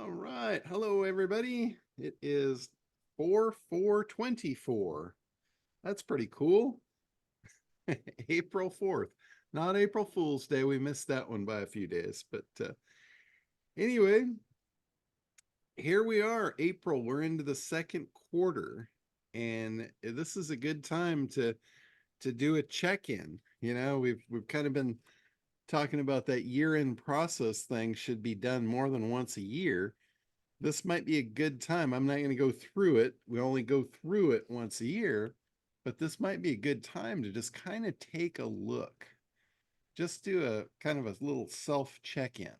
All right. Hello, everybody. It is 4/4/24. That's pretty cool. April 4th. Not April Fool's Day. We missed that one by a few days. But anyway, here we are, April. We're into the second quarter. And this is a good time to do a check-in. We've kind of been talking about that year-end process thing should be done more than once a year. This might be a good time. I'm not going to go through it. We only go through it once a year, but this might be a good time to just kind of take a look. Just do a kind of a little self check-in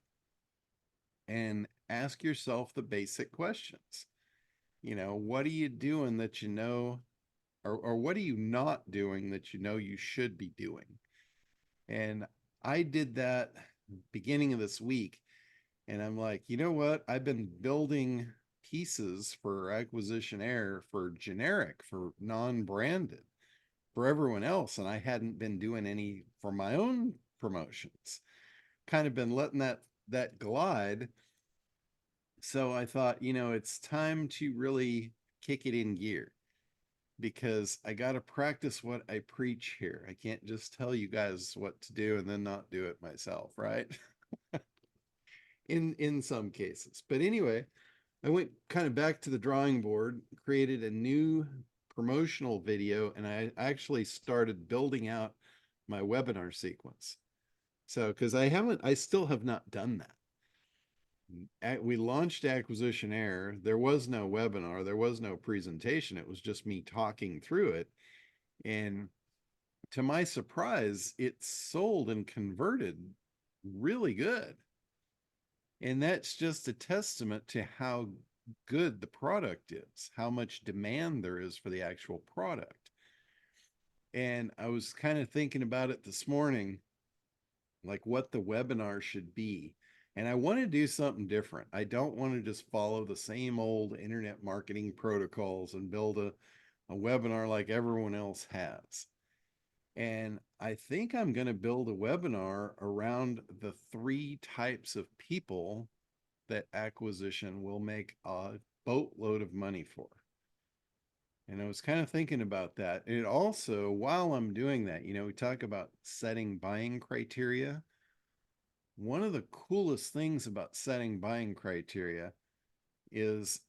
and ask yourself the basic questions. What are you doing that you know, or what are you not doing that you know you should be doing? And I did that beginning of this week. And I'm like, you know what? I've been building pieces for acquisition air for generic, for non-branded, for everyone else. And I hadn't been doing any for my own promotions. Kind of been letting that glide. So I thought, it's time to really kick it in gear because I got to practice what I preach here. I can't just tell you guys what to do and then not do it myself, right? In some cases. But anyway, I went kind of back to the drawing board, created a new promotional video, and I actually started building out my webinar sequence. So, because I still have not done that. We launched Acquisition Air. There was no webinar, there was no presentation. It was just me talking through it. And to my surprise, it sold and converted really good. And that's just a testament to how good the product is, how much demand there is for the actual product. And I was kind of thinking about it this morning, like what the webinar should be. And I want to do something different. I don't want to just follow the same old internet marketing protocols and build a webinar like everyone else has. And I think I'm going to build a webinar around the three types of people that acquisition will make a boatload of money for. And I was kind of thinking about that. And it also, while I'm doing that, we talk about setting buying criteria. One of the coolest things about setting buying criteria is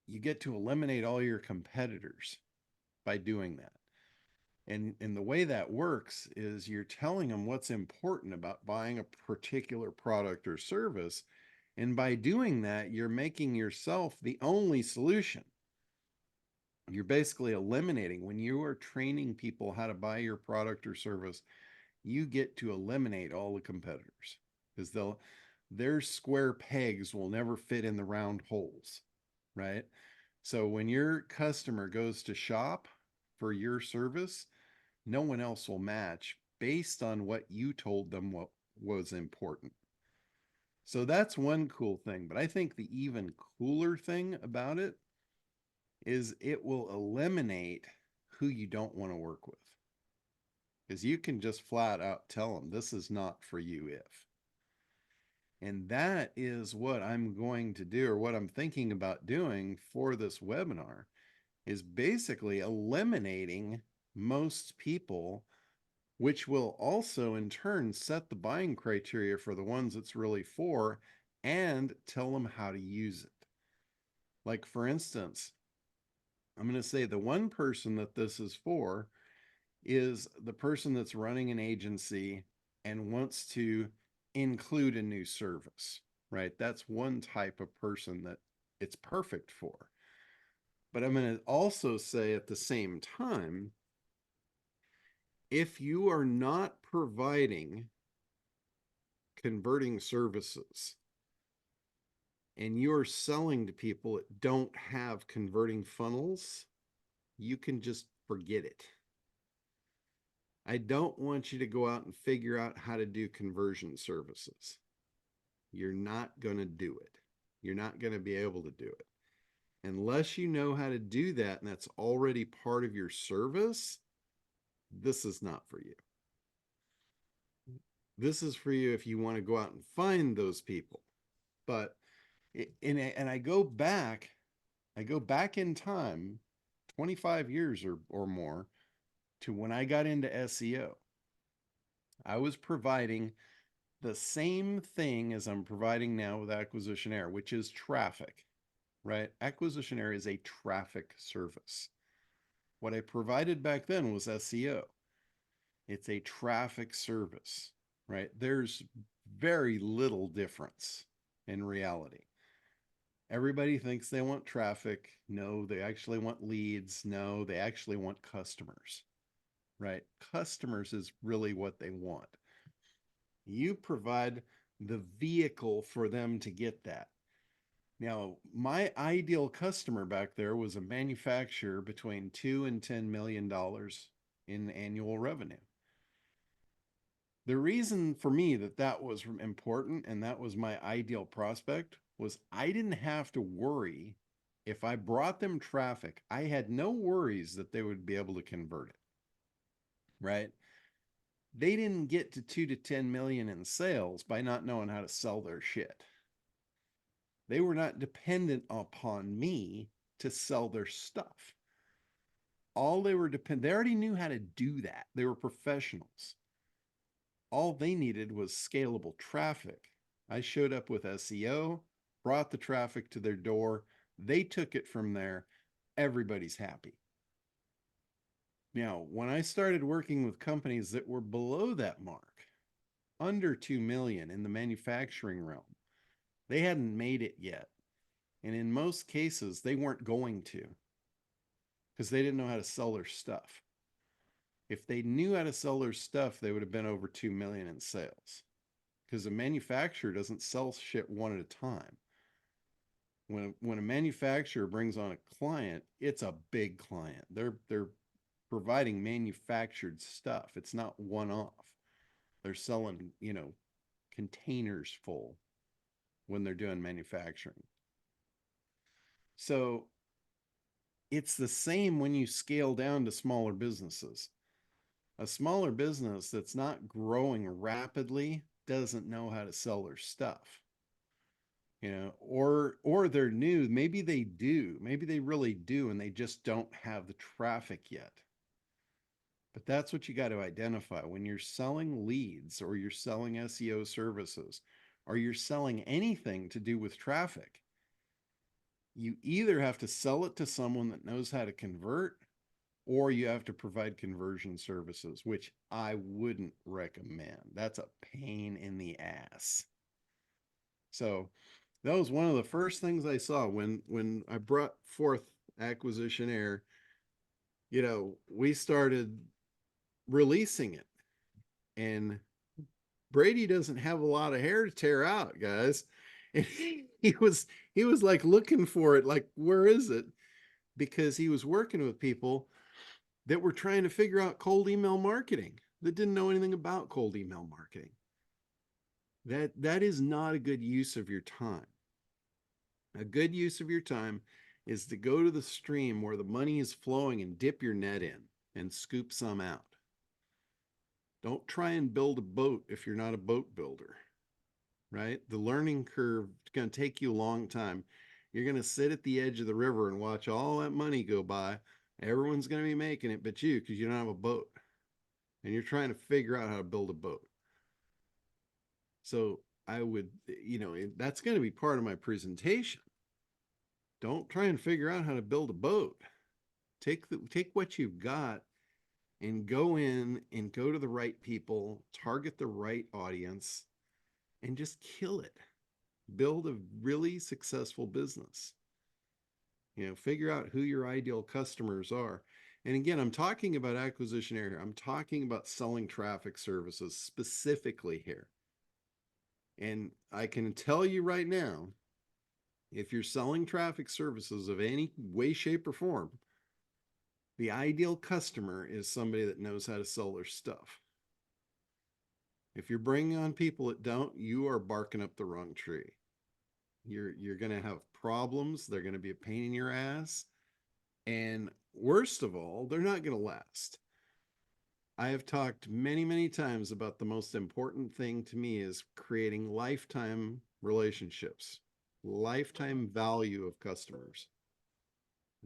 you get to eliminate all your competitors by doing that. And the way that works is you're telling them what's important about buying a particular product or service. And by doing that, you're making yourself the only solution. You're basically eliminating, when you are training people how to buy your product or service, you get to eliminate all the competitors because their square pegs will never fit in the round holes, right? So when your customer goes to shop for your service, no one else will match based on what you told them what was important. So that's one cool thing. But I think the even cooler thing about it is it will eliminate who you don't want to work with. Because you can just flat out tell them this is not for you if. And that is what I'm going to do, or what I'm thinking about doing for this webinar, is basically eliminating most people, which will also in turn set the buying criteria for the ones it's really for and tell them how to use it. Like, for instance, I'm going to say the one person that this is for is the person that's running an agency and wants to include a new service, right? That's one type of person that it's perfect for. But I'm going to also say at the same time, if you are not providing converting services and you're selling to people that don't have converting funnels, you can just forget it. I don't want you to go out and figure out how to do conversion services. You're not going to do it. You're not going to be able to do it. Unless you know how to do that and that's already part of your service, this is not for you. This is for you if you want to go out and find those people. But And I go back in time 25 years or more to when I got into SEO. I was providing the same thing as I'm providing now with Acquisition which is traffic, right? Acquisition is a traffic service. What I provided back then was SEO. It's a traffic service, right? There's very little difference in reality. Everybody thinks they want traffic. No, they actually want leads. No, they actually want customers, right? Customers is really what they want. You provide the vehicle for them to get that. Now, my ideal customer back there was a manufacturer between $2 and $10 million in annual revenue. The reason for me that that was important and that was my ideal prospect was I didn't have to worry if I brought them traffic. I had no worries that they would be able to convert it, right? They didn't get to 2 to 10 million in sales by not knowing how to sell their shit. They were not dependent upon me to sell their stuff. All they were they already knew how to do that. They were professionals. All they needed was scalable traffic. I showed up with SEO, brought the traffic to their door. They took it from there. Everybody's happy. Now, when I started working with companies that were below that mark, under 2 million in the manufacturing realm, they hadn't made it yet. And in most cases, they weren't going to because they didn't know how to sell their stuff. If they knew how to sell their stuff, they would have been over 2 million in sales because a manufacturer doesn't sell shit one at a time. When a manufacturer brings on a client, it's a big client. They're providing manufactured stuff. It's not one off. They're selling, containers full when they're doing manufacturing. So it's the same when you scale down to smaller businesses. A smaller business that's not growing rapidly doesn't know how to sell their stuff. Or they're new, maybe they do, maybe they really do, and they just don't have the traffic yet. But that's what you got to identify when you're selling leads or you're selling SEO services or you're selling anything to do with traffic. You either have to sell it to someone that knows how to convert or you have to provide conversion services, which I wouldn't recommend. That's a pain in the ass. So that was one of the first things I saw when I brought forth Acquisition. We started releasing it, and Brady doesn't have a lot of hair to tear out, guys. And he was like looking for it, like, where is it? Because he was working with people that were trying to figure out cold email marketing that didn't know anything about cold email marketing. That is not a good use of your time. A good use of your time is to go to the stream where the money is flowing and dip your net in and scoop some out. Don't try and build a boat if you're not a boat builder, right? The learning curve is going to take you a long time. You're going to sit at the edge of the river and watch all that money go by. Everyone's going to be making it but you because you don't have a boat. And you're trying to figure out how to build a boat. So I would, that's going to be part of my presentation. Don't try and figure out how to build a boat. Take what you've got and go in and go to the right people, target the right audience, and just kill it. Build a really successful business. Figure out who your ideal customers are. And again, I'm talking about acquisition here. I'm talking about selling traffic services specifically here. And I can tell you right now, if you're selling traffic services of any way, shape, or form, the ideal customer is somebody that knows how to sell their stuff. If you're bringing on people that don't, you are barking up the wrong tree. You're going to have problems. They're going to be a pain in your ass. And worst of all, they're not going to last. I have talked many, many times about the most important thing to me is creating lifetime relationships. lifetime value of customers.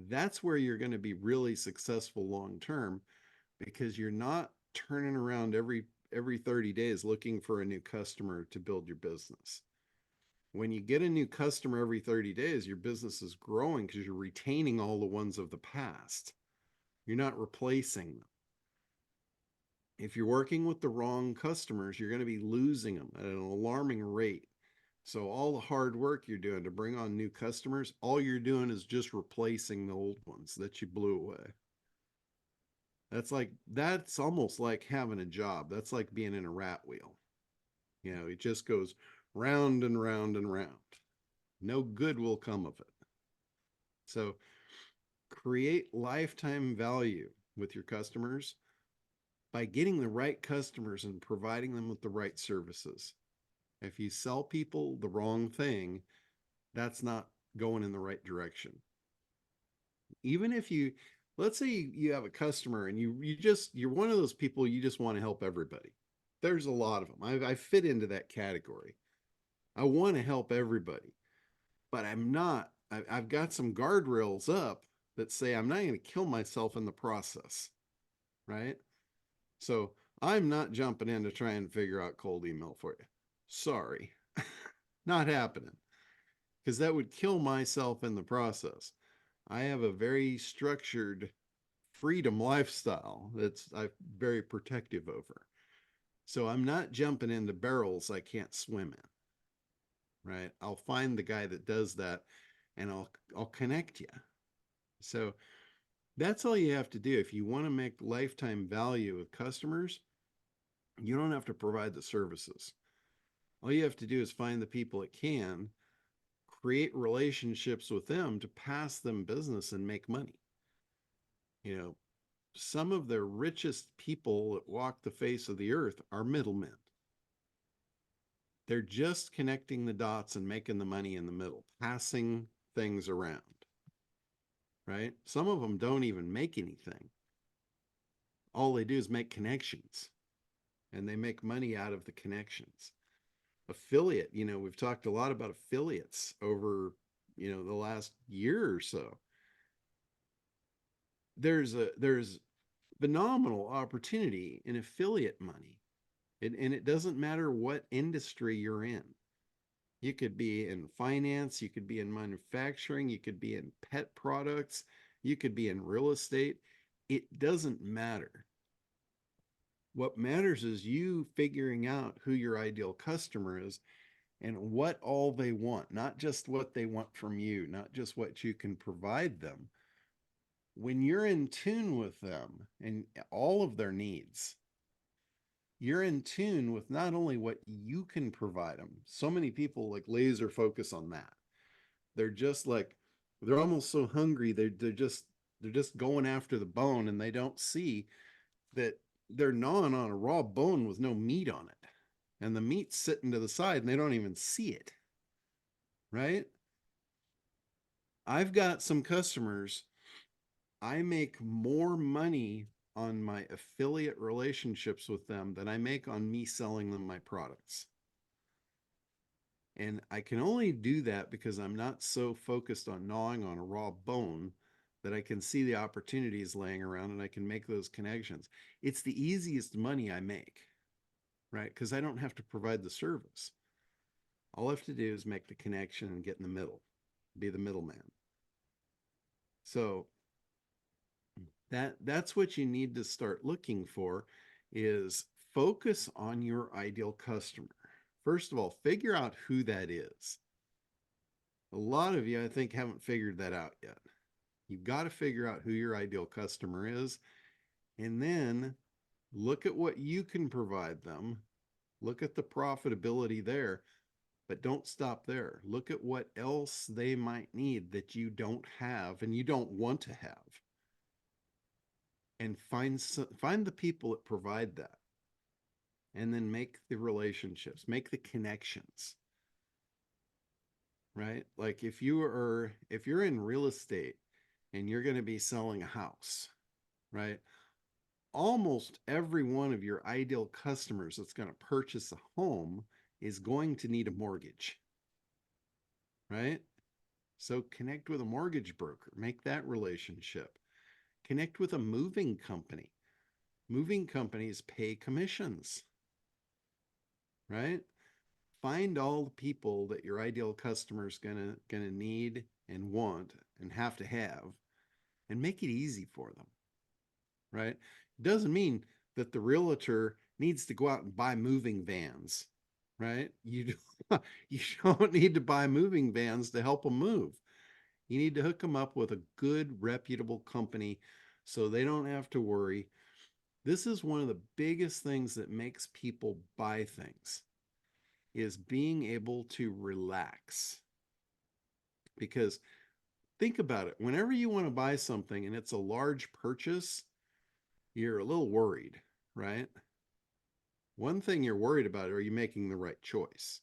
That's where you're going to be really successful long term, because you're not turning around every 30 days looking for a new customer to build your business. When you get a new customer every 30 days, your business is growing because you're retaining all the ones of the past. You're not replacing them. If you're working with the wrong customers, you're going to be losing them at an alarming rate. So all the hard work you're doing to bring on new customers, all you're doing is just replacing the old ones that you blew away. That's almost like having a job. That's like being in a rat wheel. It just goes round and round and round. No good will come of it. So create lifetime value with your customers by getting the right customers and providing them with the right services. If you sell people the wrong thing, that's not going in the right direction. Even if let's say you have a customer and you're one of those people, you just want to help everybody. There's a lot of them. I fit into that category. I want to help everybody, but I've got some guardrails up that say I'm not going to kill myself in the process, right? So I'm not jumping in to try and figure out cold email for you. Sorry, not happening, because that would kill myself in the process. I have a very structured freedom lifestyle I'm very protective over. So I'm not jumping into barrels I can't swim in, right? I'll find the guy that does that and I'll connect you. So that's all you have to do. If you want to make lifetime value with customers, you don't have to provide the services. All you have to do is find the people that can, create relationships with them to pass them business and make money. You know, some of the richest people that walk the face of the earth are middlemen. They're just connecting the dots and making the money in the middle, passing things around, right? Some of them don't even make anything. All they do is make connections, and they make money out of the connections. Affiliate, we've talked a lot about affiliates over, the last year or so. There's phenomenal opportunity in affiliate money. And it doesn't matter what industry you're in. You could be in finance, you could be in manufacturing, you could be in pet products, you could be in real estate. It doesn't matter. What matters is you figuring out who your ideal customer is and what all they want, not just what they want from you, not just what you can provide them. When you're in tune with them and all of their needs, you're in tune with not only what you can provide them. So many people like laser focus on that. They're just like, they're almost so hungry. They're just going after the bone, and they don't see that they're gnawing on a raw bone with no meat on it. And the meat's sitting to the side and they don't even see it. Right? I've got some customers. I make more money on my affiliate relationships with them than I make on me selling them my products. And I can only do that because I'm not so focused on gnawing on a raw bone that I can see the opportunities laying around and I can make those connections. It's the easiest money I make, right? Because I don't have to provide the service. All I have to do is make the connection and get in the middle, be the middleman. So that's what you need to start looking for, is focus on your ideal customer. First of all, figure out who that is. A lot of you, I think, haven't figured that out yet. You've got to figure out who your ideal customer is, and then look at what you can provide them. Look at the profitability there, but don't stop there. Look at what else they might need that you don't have and you don't want to have. And find the people that provide that. And then make the relationships, make the connections. Right? Like if you're in real estate and you're going to be selling a house, right? Almost every one of your ideal customers that's going to purchase a home is going to need a mortgage, right? So connect with a mortgage broker, make that relationship. Connect with a moving company. Moving companies pay commissions, right? Find all the people that your ideal customer is gonna need and want and have, and make it easy for them, right? It doesn't mean that the realtor needs to go out and buy moving vans, right? You don't need to buy moving vans to help them move. You need to hook them up with a good, reputable company so they don't have to worry. This is one of the biggest things that makes people buy things is being able to relax. Because think about it, whenever you want to buy something and it's a large purchase, you're a little worried, right? One thing you're worried about, are you making the right choice?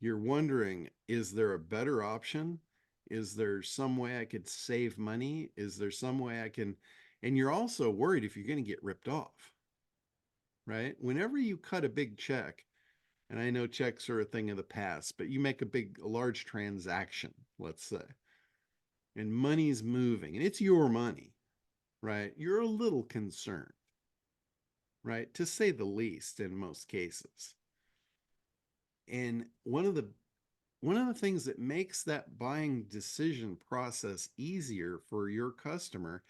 You're wondering, is there a better option? Is there some way I could save money? Is there some way I can, and you're also worried if you're going to get ripped off, right? Whenever you cut a big check, and I know checks are a thing of the past, but you make a large transaction, let's say, and money's moving and it's your money, right? You're a little concerned, right? To say the least in most cases. And one of the things that makes that buying decision process easier for your customer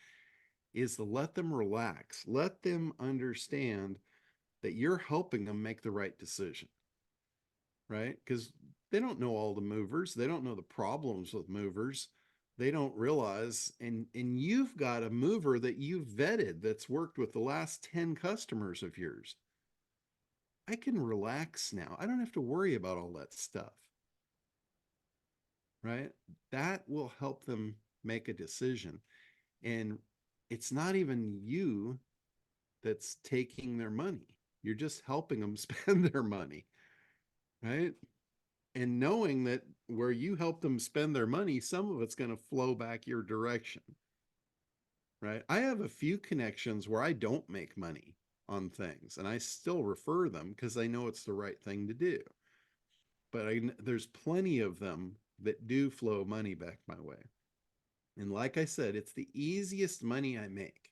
is to let them relax, let them understand that you're helping them make the right decision, right? Because they don't know all the movers, they don't know the problems with movers. They don't realize, and you've got a mover that you've vetted that's worked with the last 10 customers of yours. I can relax now. I don't have to worry about all that stuff, right? That will help them make a decision. And it's not even you that's taking their money. You're just helping them spend their money, right? And knowing that where you help them spend their money, some of it's going to flow back your direction, right? I have a few connections where I don't make money on things and I still refer them because I know it's the right thing to do. But there's plenty of them that do flow money back my way. And like I said, it's the easiest money I make.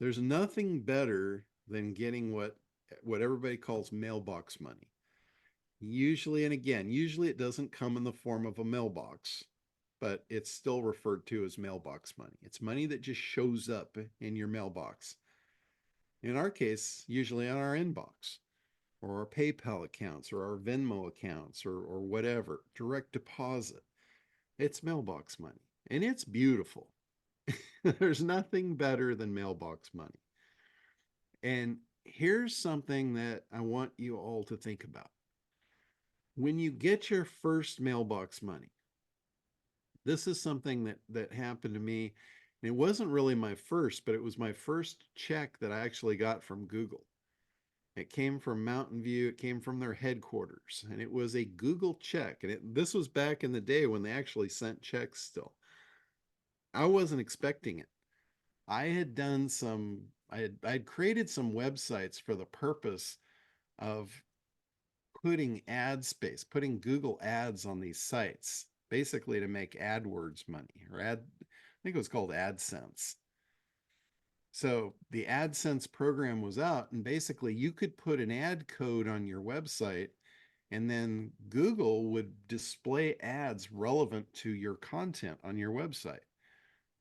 There's nothing better than getting what everybody calls mailbox money. Usually, and again, usually it doesn't come in the form of a mailbox, but it's still referred to as mailbox money. It's money that just shows up in your mailbox. In our case, usually on our inbox or our PayPal accounts or our Venmo accounts or whatever, direct deposit. It's mailbox money and it's beautiful. There's nothing better than mailbox money. And here's something that I want you all to think about. When you get your first mailbox money, this is something that happened to me. And it wasn't really my first, but it was my first check that I actually got from Google. It came from Mountain View. It came from their headquarters, and it was a Google check. And this was back in the day when they actually sent checks still. I wasn't expecting it. I had created some websites for the purpose of putting ad space, putting Google ads on these sites, basically to make AdWords money or I think it was called AdSense. So the AdSense program was out, and basically you could put an ad code on your website, and then Google would display ads relevant to your content on your website.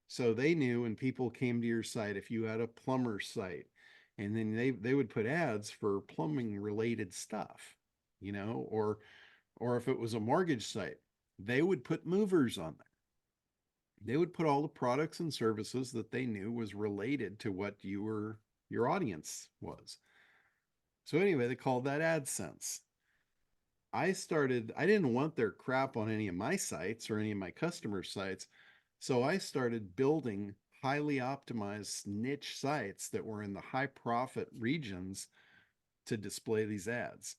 So they knew when people came to your site, if you had a plumber site, and then they would put ads for plumbing related stuff, or if it was a mortgage site, they would put movers on there. They would put all the products and services that they knew was related to what your audience was. So anyway, they called that AdSense. I didn't want their crap on any of my sites or any of my customer sites. So I started building highly optimized niche sites that were in the high profit regions to display these ads.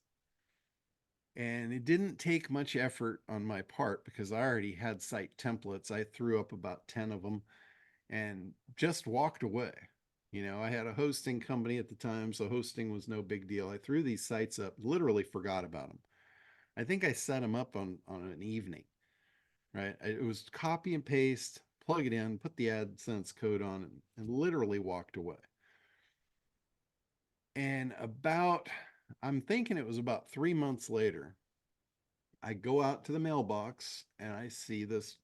And it didn't take much effort on my part because I already had site templates. I threw up about 10 of them and just walked away. I had a hosting company at the time, so hosting was no big deal. I threw these sites up, literally forgot about them. I think I set them up on an evening, right? It was copy and paste, plug it in, put the AdSense code on, and literally walked away. And I'm thinking it was about 3 months later, I go out to the mailbox and I see this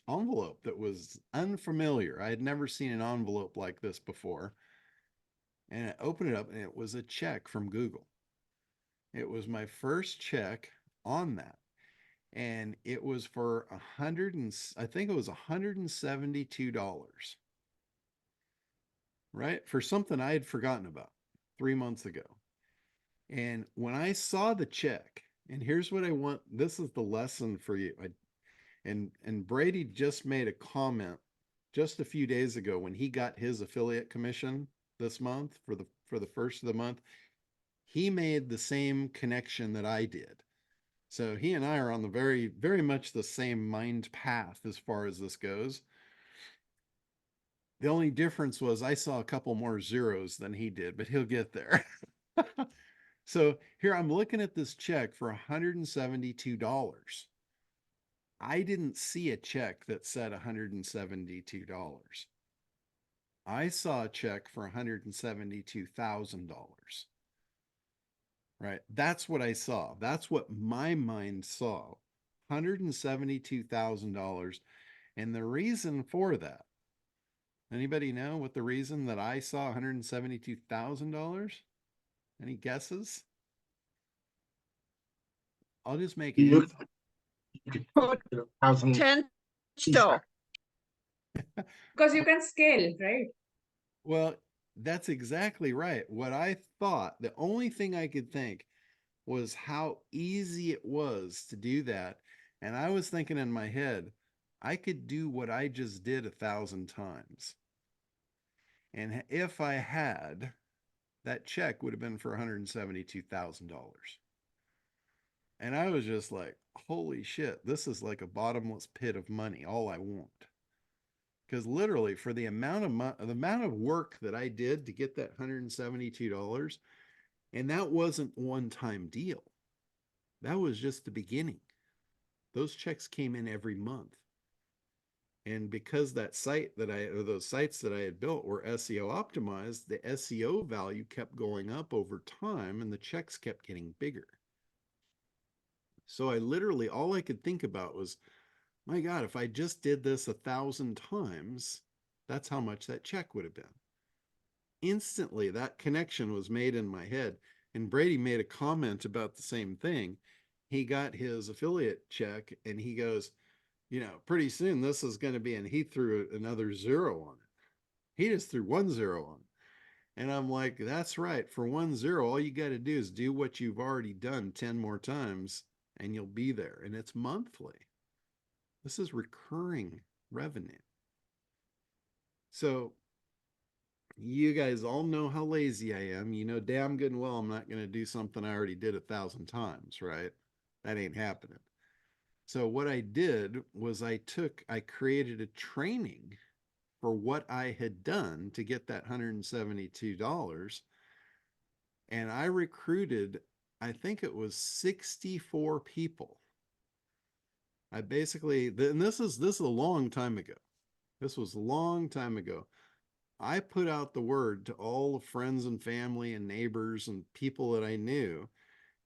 envelope that was unfamiliar. I had never seen an envelope like this before. And I opened it up and it was a check from Google. It was my first check on that. And it was for I think it was $172, right? For something I had forgotten about 3 months ago. And when I saw the check, and here's what I want, this is the lesson for you. And Brady just made a comment just a few days ago when he got his affiliate commission this month for the first of the month. He made the same connection that I did. So he and I are on the very much the same mind path as far as this goes. The only difference was I saw a couple more zeros than he did, but he'll get there. So here I'm looking at this check for $172. I didn't see a check that said $172. I saw a check for $172,000. Right? That's what I saw. That's what my mind saw. $172,000. And the reason for that, anybody know what the reason that I saw $172,000? Any guesses? I'll just make it You easy. put 10 store. Because you can scale, right? Well, that's exactly right. What I thought, the only thing I could think was how easy it was to do that. And I was thinking in my head, I could do what I just did 1,000 times. And if I had, that check would have been for $172,000. And I was just like, holy shit, this is like a bottomless pit of money, all I want. Because literally for the amount of work that I did to get that $172, and that wasn't one-time deal. That was just the beginning. Those checks came in every month. And because that site that or those sites that I had built were SEO optimized, the SEO value kept going up over time and the checks kept getting bigger. So I literally, all I could think about was, my God, if I just did this 1,000 times, that's how much that check would have been. Instantly, that connection was made in my head. And Brady made a comment about the same thing. He got his affiliate check and he goes, you know, pretty soon this is going to be, and he threw another zero on it. He just threw 1 0 on it. And I'm like, that's right. For 1 0, all you got to do is do what you've already done 10 more times and you'll be there. And it's monthly. This is recurring revenue. So you guys all know how lazy I am. You know damn good and well I'm not going to do something I already did 1,000 times, right? That ain't happening. So what I did was I created a training for what I had done to get that $172. And I recruited, I think it was 64 people. I basically, and this is a long time ago. This was a long time ago. I put out the word to all the friends and family and neighbors and people that I knew.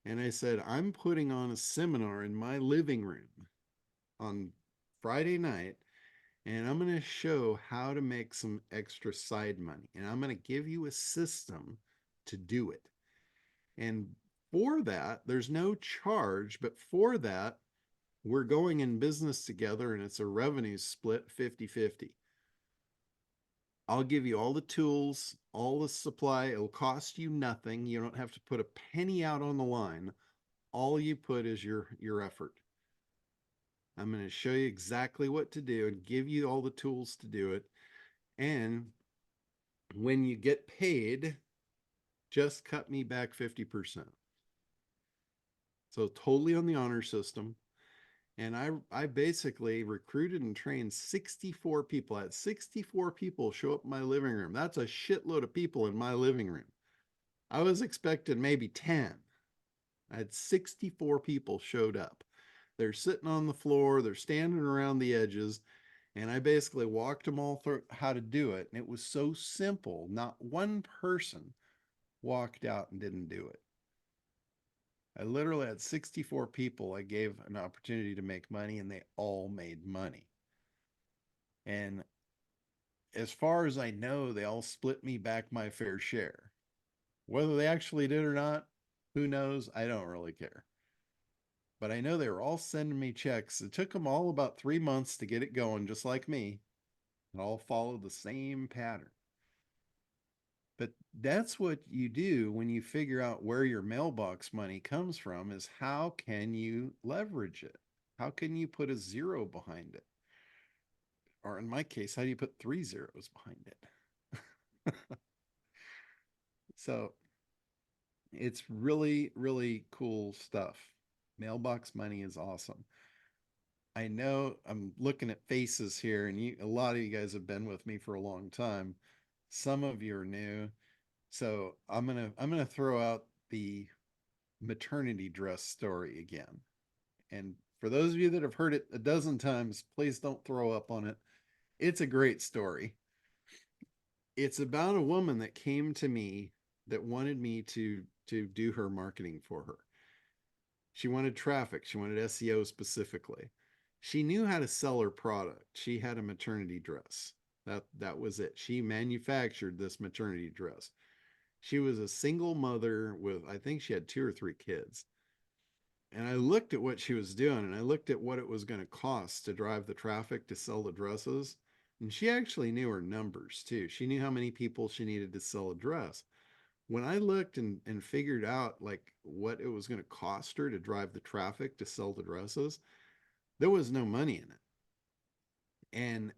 And I said, I'm putting on a seminar in my living room on Friday night, and I'm going to show how to make some extra side money. And I'm going to give you a system to do it. And for that, there's no charge, but for that, we're going in business together and it's a revenue split 50-50. I'll give you all the tools, all the supply. It'll cost you nothing. You don't have to put a penny out on the line. All you put is your effort. I'm going to show you exactly what to do and give you all the tools to do it. And when you get paid, just cut me back 50%. So totally on the honor system. And I basically recruited and trained 64 people. I had 64 people show up in my living room. That's a shitload of people in my living room. I was expecting maybe 10. I had 64 people showed up. They're sitting on the floor, they're standing around the edges, and I basically walked them all through how to do it. And it was so simple. Not one person walked out and didn't do it. I literally had 64 people I gave an opportunity to make money, and they all made money. And as far as I know, they all split me back my fair share. Whether they actually did or not, who knows? I don't really care. But I know they were all sending me checks. It took them all about 3 months to get it going, just like me. And all followed the same pattern. But that's what you do when you figure out where your mailbox money comes from, is how can you leverage it? How can you put a zero behind it? Or in my case, how do you put 3 zeros behind it? So it's really, really cool stuff. Mailbox money is awesome. I know I'm looking at faces here, and a lot of you guys have been with me for a long time. Some of you are new. So I'm gonna throw out the maternity dress story again. And for those of you that have heard it a dozen times, please don't throw up on it. It's a great story. It's about a woman that came to me that wanted me to do her marketing for her. She wanted traffic. She wanted SEO specifically. She knew how to sell her product. She had a maternity dress. That was it. She manufactured this maternity dress. She was a single mother with, I think she had 2 or 3 kids. And I looked at what she was doing, and I looked at what it was going to cost to drive the traffic to sell the dresses. And she actually knew her numbers too. She knew how many people she needed to sell a dress. When I looked and figured out like what it was going to cost her to drive the traffic to sell the dresses, there was no money in it. And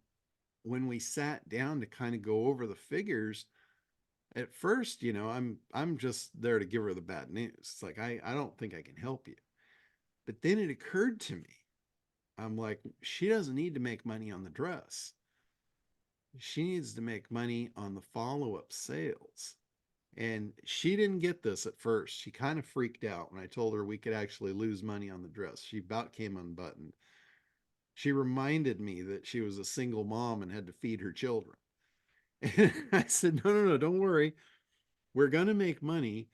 when we sat down to kind of go over the figures, at first, I'm just there to give her the bad news. It's like, I don't think I can help you. But then it occurred to me, I'm like, she doesn't need to make money on the dress. She needs to make money on the follow-up sales. And she didn't get this at first. She kind of freaked out when I told her we could actually lose money on the dress. She about came unbuttoned. She reminded me that she was a single mom and had to feed her children. And I said, no, don't worry. We're going to make money,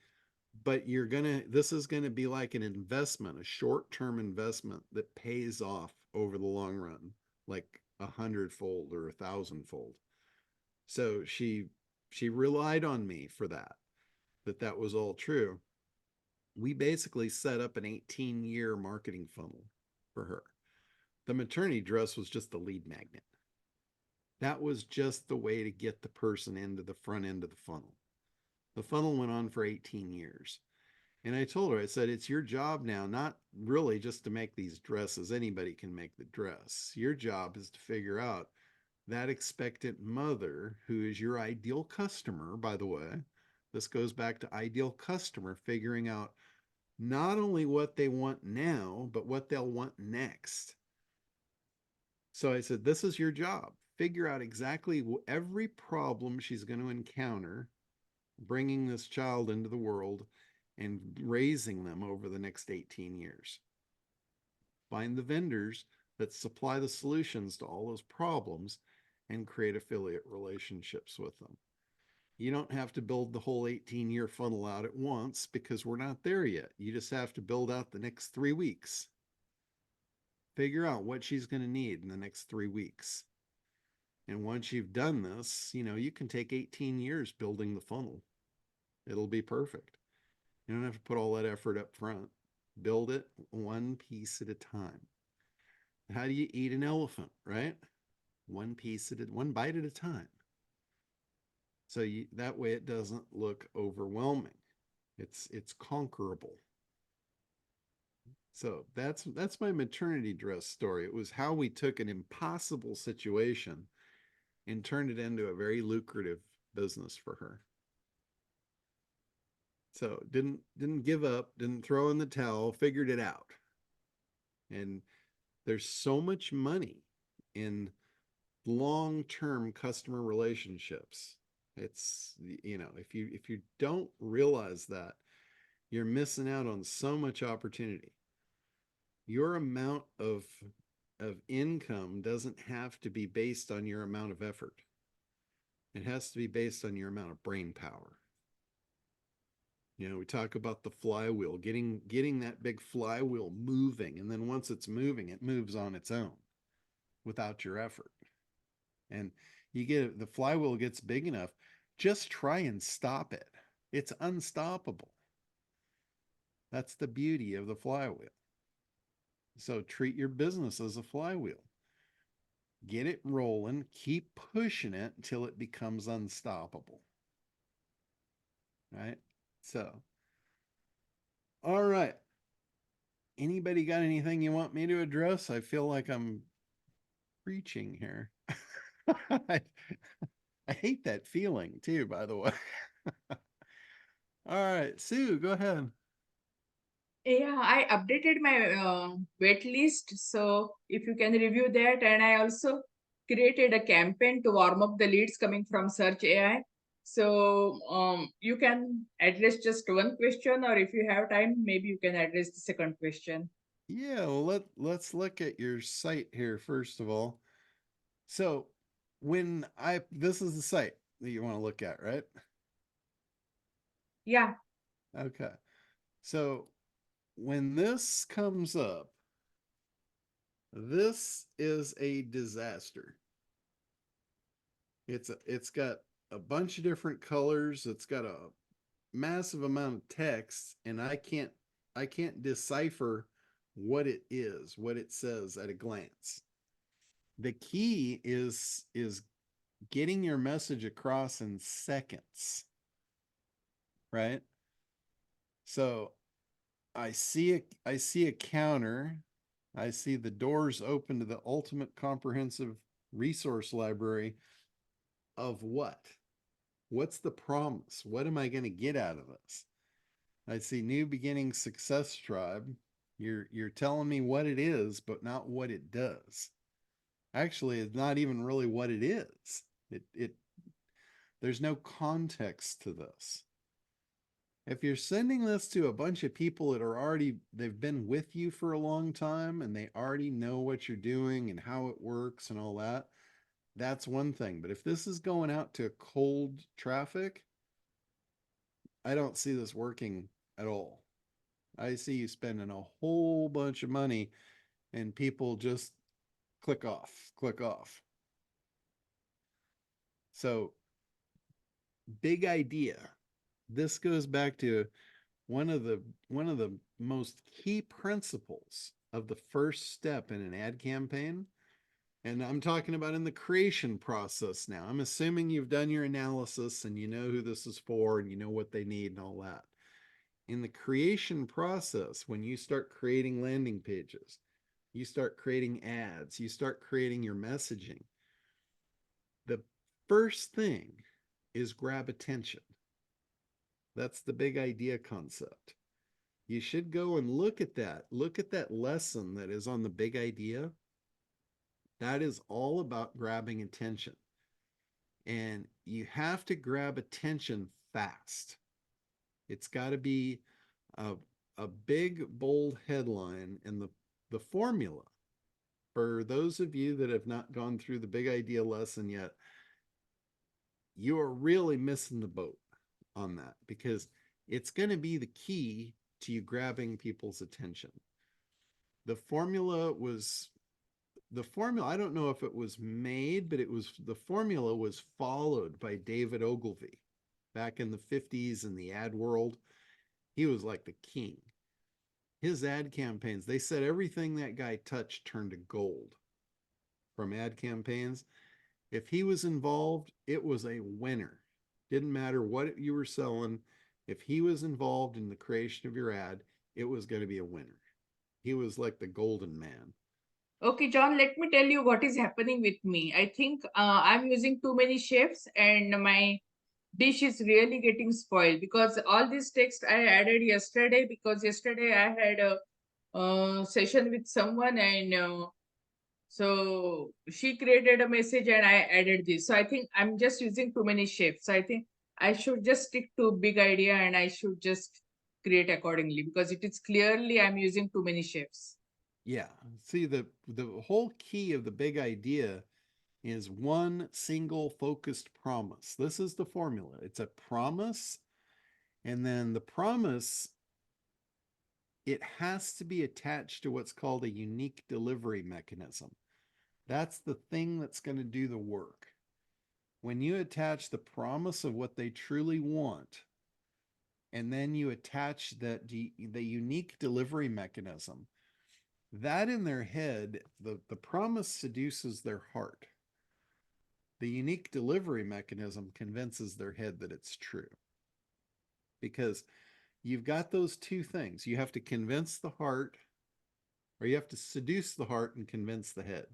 but this is going to be like an investment, a short-term investment that pays off over the long run, like 100-fold or 1,000-fold. So she relied on me for that was all true. We basically set up an 18-year marketing funnel for her. The maternity dress was just the lead magnet. That was just the way to get the person into the front end of the funnel. The funnel went on for 18 years. And I told her, I said, it's your job now, not really just to make these dresses. Anybody can make the dress. Your job is to figure out that expectant mother who is your ideal customer, by the way. This goes back to ideal customer, figuring out not only what they want now, but what they'll want next. So I said, this is your job. Figure out exactly every problem she's going to encounter bringing this child into the world and raising them over the next 18 years. Find the vendors that supply the solutions to all those problems and create affiliate relationships with them. You don't have to build the whole 18-year funnel out at once because we're not there yet. You just have to build out the next 3 weeks. Figure out what she's going to need in the next 3 weeks. And once you've done this, you can take 18 years building the funnel. It'll be perfect. You don't have to put all that effort up front. Build it one piece at a time. How do you eat an elephant, right? One bite at a time. So that way it doesn't look overwhelming. It's conquerable. So that's my maternity dress story. It was how we took an impossible situation and turned it into a very lucrative business for her. So didn't give up, didn't throw in the towel, figured it out. And there's so much money in long-term customer relationships. It's, if you don't realize that, you're missing out on so much opportunity. Your amount of income doesn't have to be based on your amount of effort. It has to be based on your amount of brain power. You know, we talk about the flywheel, getting that big flywheel moving, and then once it's moving, it moves on its own without your effort. And you get the flywheel gets big enough, just try and stop it. It's unstoppable. That's the beauty of the flywheel. So treat your business as a flywheel. Get it rolling, keep pushing it until it becomes unstoppable. Right? So, all right. Anybody got anything you want me to address? I feel like I'm preaching here. I hate that feeling too, by the way. All right, Sue, go ahead. Yeah, I updated my wait list. So if you can review that, and I also created a campaign to warm up the leads coming from Search AI. So you can address just one question, or if you have time, maybe you can address the second question. Yeah, well, let's look at your site here first of all. So this is the site that you want to look at, right? Yeah. Okay. So when this comes up, this is a disaster. It's got a bunch of different colors. It's got a massive amount of text, and I can't decipher what it is, what it says at a glance. The key is getting your message across in seconds, right? So I see a counter. I see the doors open to the ultimate comprehensive resource library of what? What's the promise? What am I going to get out of this? I see new beginning success tribe. You're telling me what it is, but not what it does. Actually, it's not even really what it is. There's no context to this. If you're sending this to a bunch of people that they've been with you for a long time and they already know what you're doing and how it works and all that, that's one thing. But if this is going out to cold traffic, I don't see this working at all. I see you spending a whole bunch of money and people just click off, click off. So, big idea. This goes back to one of the most key principles of the first step in an ad campaign. And I'm talking about in the creation process now. I'm assuming you've done your analysis and you know who this is for and you know what they need and all that. In the creation process, when you start creating landing pages, you start creating ads, you start creating your messaging, the first thing is grab attention. That's the big idea concept. You should go and look at that. Look at that lesson that is on the big idea. That is all about grabbing attention. And you have to grab attention fast. It's got to be a big, bold headline. And the formula, for those of you that have not gone through the big idea lesson yet, you are really missing the boat on that, because it's going to be the key to you grabbing people's attention. The formula, I don't know if it was made, but the formula was followed by David Ogilvy back in the 50s in the ad world. He was like the king. His ad campaigns, they said everything that guy touched turned to gold from ad campaigns. If he was involved, it was a winner. Didn't matter what you were selling. If he was involved in the creation of your ad, it was going to be a winner. He was like the golden man. Okay, John, let me tell you what is happening with me. I think I'm using too many chefs and my dish is really getting spoiled, because all this text I added yesterday, because yesterday I had a session with someone, and so she created a message and I added this. So I think I'm just using too many chefs. So I think I should just stick to big idea and I should just create accordingly, because it is clearly I'm using too many chefs. Yeah. See, the whole key of the big idea is one single focused promise. This is the formula. It's a promise. And then the promise, it has to be attached to what's called a unique delivery mechanism. That's the thing that's going to do the work. When you attach the promise of what they truly want, and then you attach that the unique delivery mechanism, that in their head, the promise seduces their heart. The unique delivery mechanism convinces their head that it's true. Because you've got those two things. You have to convince the heart, or you have to seduce the heart and convince the head.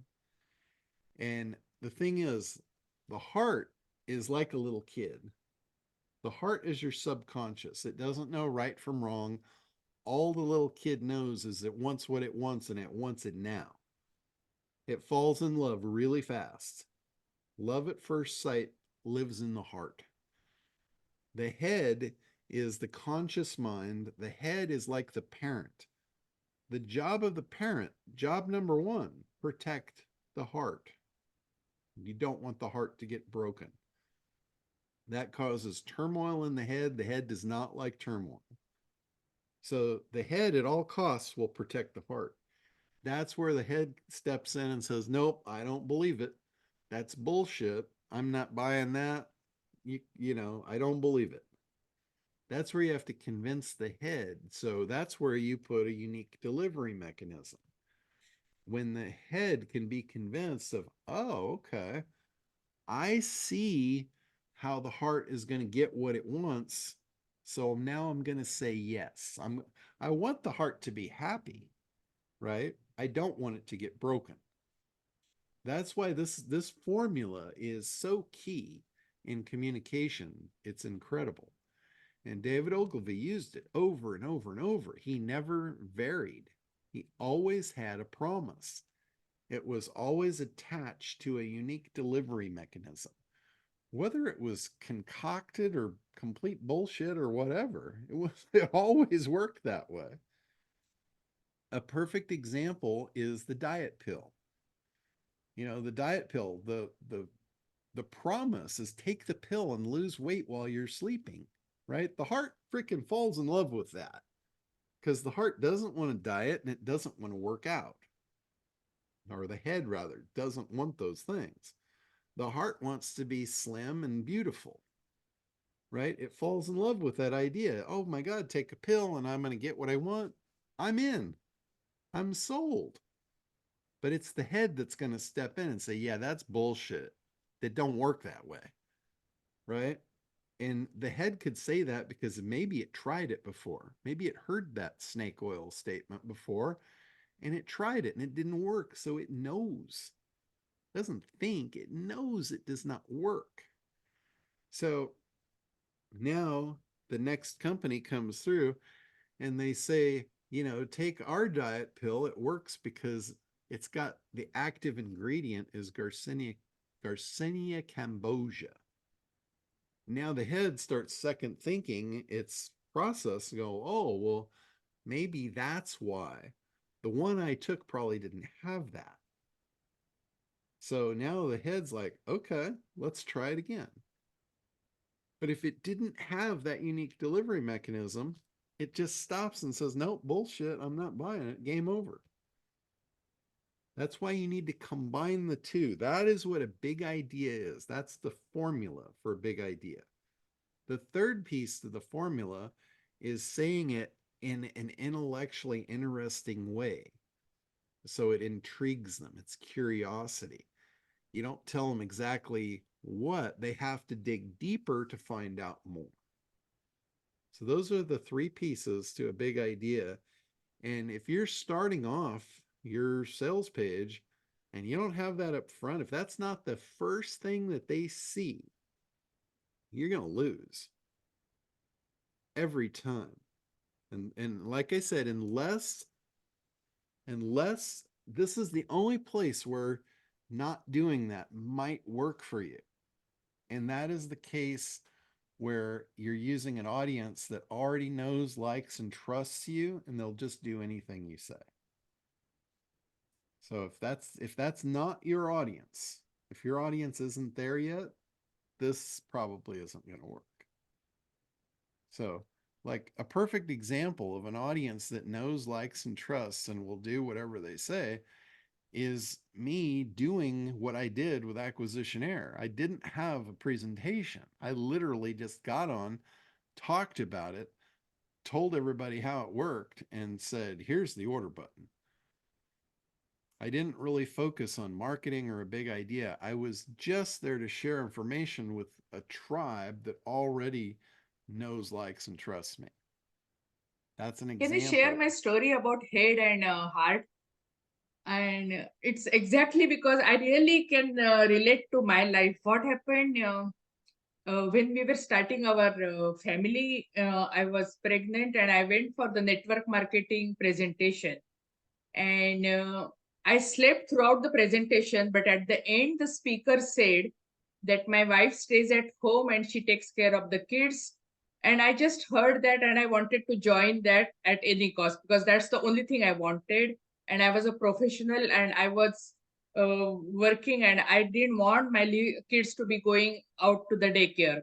And the thing is, the heart is like a little kid. The heart is your subconscious. It doesn't know right from wrong. All the little kid knows is it wants what it wants, and it wants it now. It falls in love really fast. Love at first sight lives in the heart. The head is the conscious mind. The head is like the parent. The job of the parent, job number one, protect the heart. You don't want the heart to get broken. That causes turmoil in the head. The head does not like turmoil. So the head at all costs will protect the heart. That's where the head steps in and says, nope, I don't believe it. That's bullshit. I'm not buying that. You know, I don't believe it. That's where you have to convince the head. So that's where you put a unique delivery mechanism. When the head can be convinced of, oh, okay, I see how the heart is going to get what it wants. So now I'm going to say yes. I want the heart to be happy, right? I don't want it to get broken. That's why this formula is so key in communication. It's incredible. And David Ogilvy used it over and over and over. He never varied. He always had a promise. It was always attached to a unique delivery mechanism. Whether it was concocted or complete bullshit or whatever, it always worked that way. A perfect example is the diet pill. You know, the diet pill, the promise is take the pill and lose weight while you're sleeping, right? The heart freaking falls in love with that because the heart doesn't want to diet and it doesn't want to work out. Or the head, rather, doesn't want those things. The heart wants to be slim and beautiful, right? It falls in love with that idea. Oh my God, take a pill and I'm going to get what I want. I'm in. I'm sold. But it's the head that's going to step in and say, yeah, that's bullshit. That don't work that way, right? And the head could say that because maybe it tried it before. Maybe it heard that snake oil statement before and it tried it and it didn't work. So it knows. It doesn't think, it knows it does not work. So now the next company comes through and they say, you know, take our diet pill. It works because it's got the active ingredient is Garcinia cambogia. Now the head starts second thinking its process and go, oh, well, maybe that's why. The one I took probably didn't have that. So now the head's like, okay, let's try it again. But if it didn't have that unique delivery mechanism, it just stops and says, nope, bullshit, I'm not buying it, game over. That's why you need to combine the two. That is what a big idea is. That's the formula for a big idea. The third piece to the formula is saying it in an intellectually interesting way. So it intrigues them. It's curiosity. You don't tell them exactly what, they have to dig deeper to find out more. So those are the three pieces to a big idea. And if you're starting off your sales page and you don't have that up front, if that's not the first thing that they see, you're going to lose every time. And like I said, unless this is the only place where not doing that might work for you. And that is the case where you're using an audience that already knows, likes, and trusts you, and they'll just do anything you say. So if that's not your audience, if your audience isn't there yet, this probably isn't going to work. So, like a perfect example of an audience that knows, likes, and trusts and will do whatever they say is me doing what I did with Acquisitionaire. I didn't have a presentation. I literally just got on, talked about it, told everybody how it worked, and said, here's the order button. I didn't really focus on marketing or a big idea. I was just there to share information with a tribe that already knows, likes, and trusts me. That's an Can I share example. my story about head and heart? And it's exactly because I really can relate to my life. What happened when we were starting our family? I was pregnant and I went for the network marketing presentation. And I slept throughout the presentation, but at the end, the speaker said that my wife stays at home and she takes care of the kids. And I just heard that and I wanted to join that at any cost because that's the only thing I wanted. And I was a professional and I was working and I didn't want my kids to be going out to the daycare.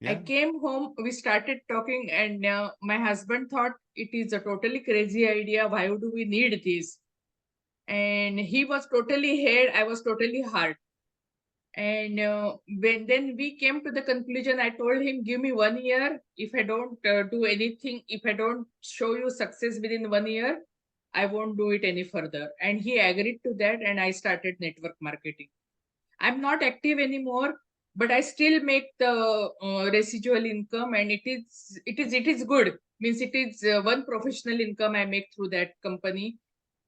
I Yeah. came home, we started talking, and my husband thought it is a totally crazy idea. Why do we need this? And he was totally head, I was totally heart. And when then we came to the conclusion, I told him, give me 1 year. If I don't do anything, if I don't show you success within 1 year, I won't do it any further. And he agreed to that, and I started network marketing. I'm not active anymore, but I still make the residual income, and it is good. Means it is one professional income I make through that company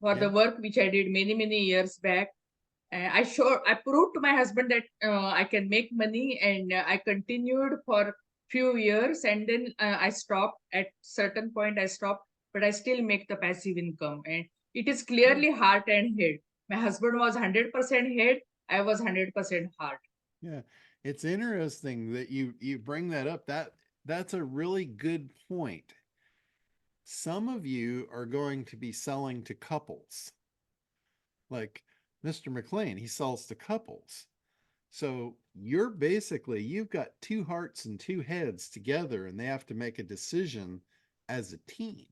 for Yeah. the work which I did many years back. I proved to my husband that I can make money, and I continued for few years, and then I stopped. At certain point, I stopped, but I still make the passive income, and it is clearly heart and head. My husband was 100% head. I was 100% heart. Yeah. It's interesting that you bring that up. That's a really good point. Some of you are going to be selling to couples. Like Mr. McLean, he sells to couples. So you've got two hearts and two heads together, and they have to make a decision as a team.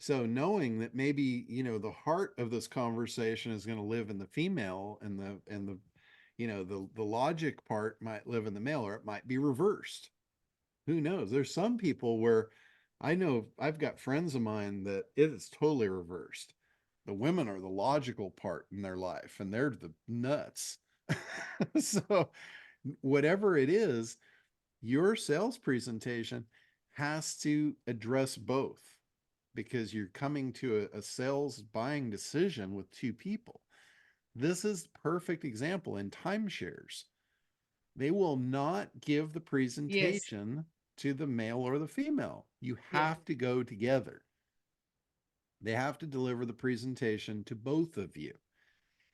So knowing that maybe, the heart of this conversation is going to live in the female, and the logic part might live in the male, or it might be reversed. Who knows? There's some people where I know I've got friends of mine that it is totally reversed. The women are the logical part in their life, and they're the nuts. So whatever it is, your sales presentation has to address both, because you're coming to a sales buying decision with two people. This is perfect example in timeshares. They will not give the Yes. presentation to the male or the female. You Yeah. have to go together. They have to deliver the presentation to both of you.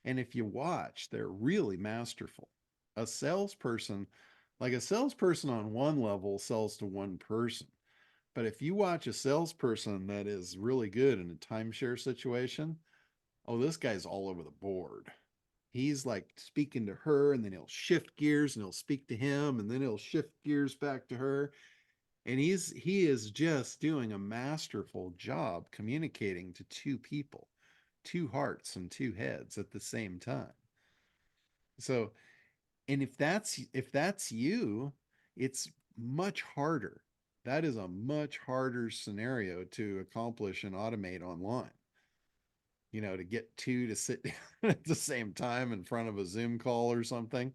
And if you watch, they're really masterful. A salesperson, like a salesperson on one level sells to one person. But if you watch a salesperson that is really good in a timeshare situation, oh, this guy's all over the board. He's like speaking to her, and then he'll shift gears and he'll speak to him, and then he'll shift gears back to her. And he is just doing a masterful job communicating to two people, two hearts and two heads at the same time. So, and if that's you, it's much harder. That is a much harder scenario to accomplish and automate online. To get two to sit down at the same time in front of a Zoom call or something,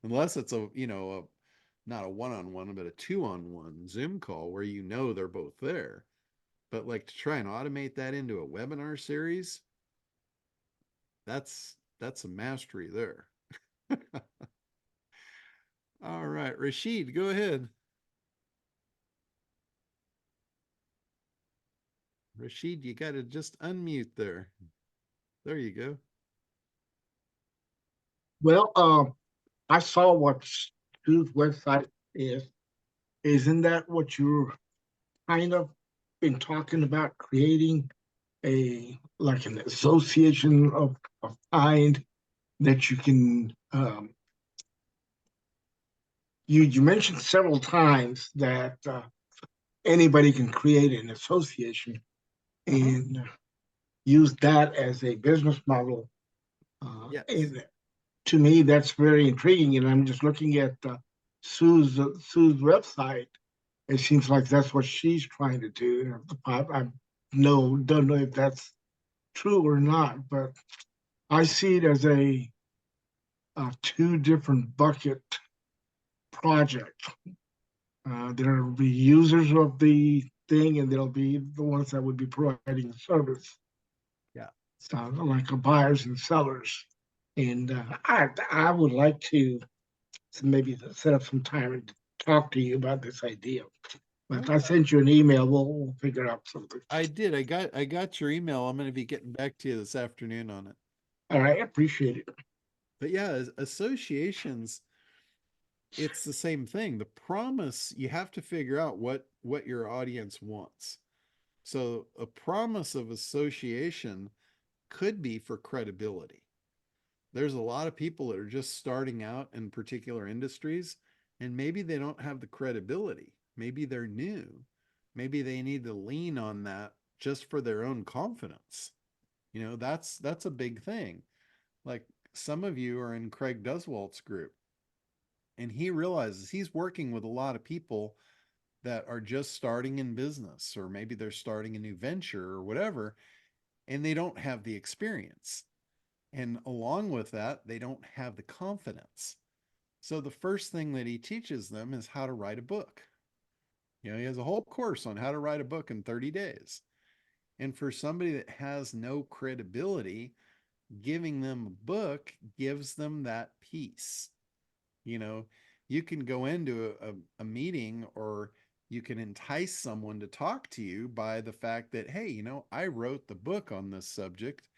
unless it's not a one-on-one, but a two-on-one Zoom call where they're both there. But like to try and automate that into a webinar series, that's a mastery there. All right, Rashid, go ahead. Rashid, you got to just unmute there. There you go. Well, I saw what Stu's website is, Isn't that what you're kind of been talking about, creating like an association of kind that you can, you mentioned several times that anybody can create an association and use that as a business model. Yes. And to me, that's very intriguing. And I'm just looking at Sue's website. It seems like that's what she's trying to do. I don't know if that's true or not, but I see it as a two different bucket project. There'll be users of the thing, and there'll be the ones that would be providing service. Yeah. So like a buyers and sellers. And I would like to maybe set up some time and talk to you about this idea. But Oh, I yeah. sent you an email. We'll figure out something. I did. I got your email. I'm going to be getting back to you this afternoon on it. All right, I appreciate it. But yeah, associations, it's the same thing. The promise, you have to figure out what your audience wants. So a promise of association could be for credibility. There's a lot of people that are just starting out in particular industries, and maybe they don't have the credibility. Maybe they're new. Maybe they need to lean on that just for their own confidence. You know, that's a big thing. Like some of you are in Craig Duswalt's group, and he realizes he's working with a lot of people that are just starting in business, or maybe they're starting a new venture or whatever, and they don't have the experience. And along with that, they don't have the confidence. So the first thing that he teaches them is how to write a book. You know, he has a whole course on how to write a book in 30 days. And for somebody that has no credibility, giving them a book gives them that peace. You know, you can go into a meeting, or you can entice someone to talk to you by the fact that, hey, you know, I wrote the book on this subject,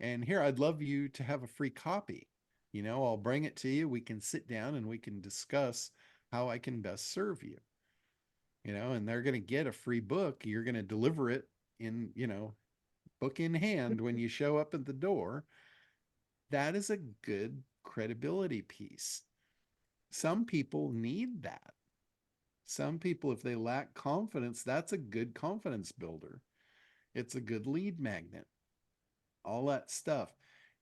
and here, I'd love you to have a free copy. You know, I'll bring it to you. We can sit down and we can discuss how I can best serve you. You know, and they're going to get a free book. You're going to deliver it in, you know, book in hand when you show up at the door. That is a good credibility piece. Some people need that. Some people, if they lack confidence, that's a good confidence builder. It's a good lead magnet, all that stuff.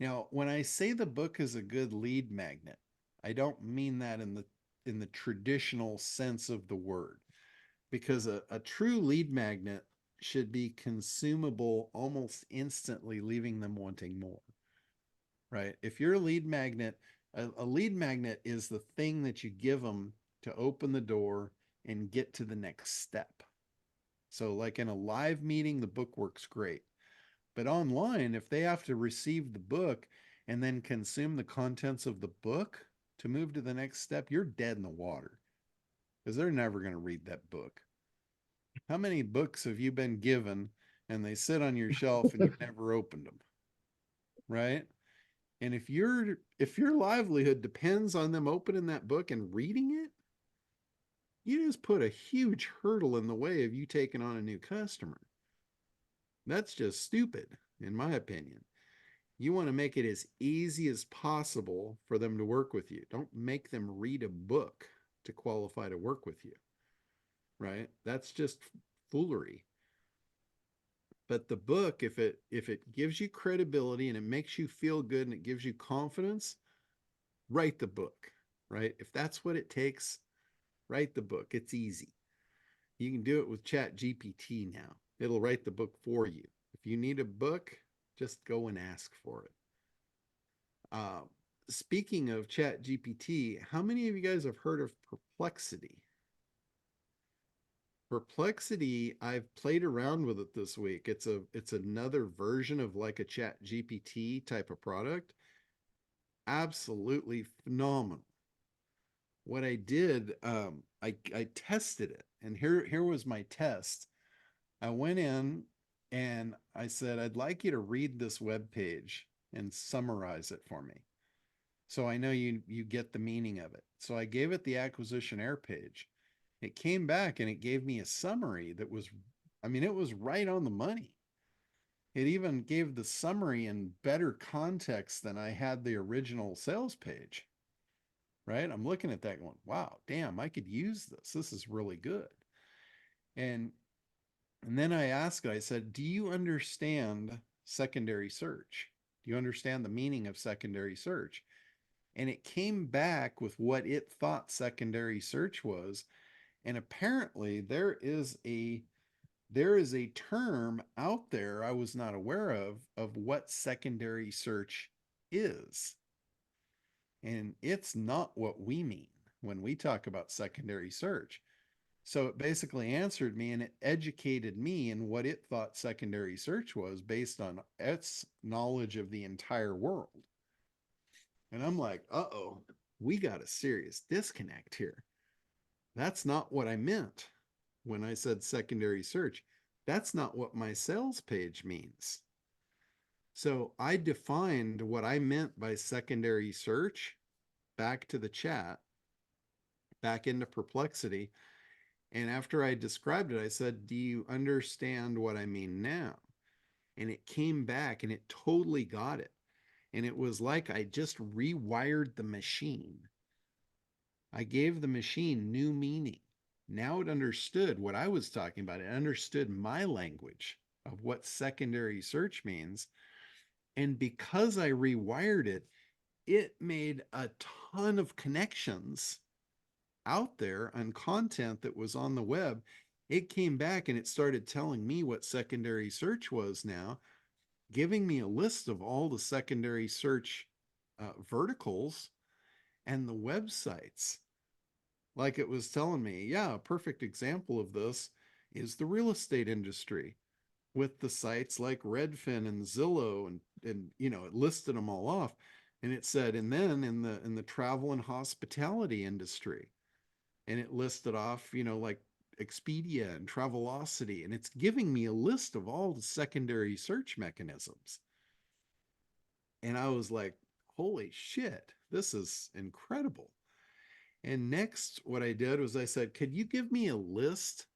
Now, when I say the book is a good lead magnet, I don't mean that in the traditional sense of the word, because a true lead magnet should be consumable almost instantly, leaving them wanting more. Right? If you're a lead magnet, a lead magnet is the thing that you give them to open the door and get to the next step. So, like in a live meeting, the book works great. But online, if they have to receive the book and then consume the contents of the book to move to the next step, you're dead in the water, because they're never going to read that book. How many books have you been given and they sit on your shelf and you've never opened them? Right? And if your livelihood depends on them opening that book and reading it, you just put a huge hurdle in the way of you taking on a new customer. That's just stupid, in my opinion. You want to make it as easy as possible for them to work with you. Don't make them read a book to qualify to work with you. Right? That's just foolery. But the book, if it gives you credibility and it makes you feel good and it gives you confidence, write the book. Right? If that's what it takes, write the book. It's easy. You can do it with Chat GPT now. It'll write the book for you. If you need a book, just go and ask for it. Speaking of Chat GPT, how many of you guys have heard of Perplexity? Perplexity, I've played around with it this week. It's another version of like a Chat GPT type of product. Absolutely phenomenal. What I did, I tested it, and here was my test. I went in and I said, I'd like you to read this web page and summarize it for me, so I know you get the meaning of it. So I gave it the acquisition air page, It came back and it gave me a summary that was, I mean, it was right on the money. It even gave the summary in better context than I had the original sales page, right? I'm looking at that going, wow, damn, I could use this. This is really good. And then I asked it, I said, do you understand secondary search? Do you understand the meaning of secondary search? And it came back with what it thought secondary search was. And apparently there is a term out there I was not aware of what secondary search is. And it's not what we mean when we talk about secondary search. So it basically answered me and it educated me in what it thought secondary search was based on its knowledge of the entire world. And I'm like, uh-oh, we got a serious disconnect here. That's not what I meant when I said secondary search. That's not what my sales page means. So I defined what I meant by secondary search back to the chat, back into Perplexity. And after I described it, I said, do you understand what I mean now? And it came back and it totally got it. And it was like I just rewired the machine. I gave the machine new meaning. Now it understood what I was talking about. It understood my language of what secondary search means. And because I rewired it, it made a ton of connections out there on content that was on the web. It came back and it started telling me what secondary search was now, giving me a list of all the secondary search verticals and the websites. Like it was telling me, yeah, a perfect example of this is the real estate industry with the sites like Redfin and Zillow and you know, it listed them all off. And it said, and then in the travel and hospitality industry, and it listed off, you know, like Expedia and Travelocity, and it's giving me a list of all the secondary search mechanisms. And I was like, holy shit, this is incredible. And next, what I did was I said, could you give me a list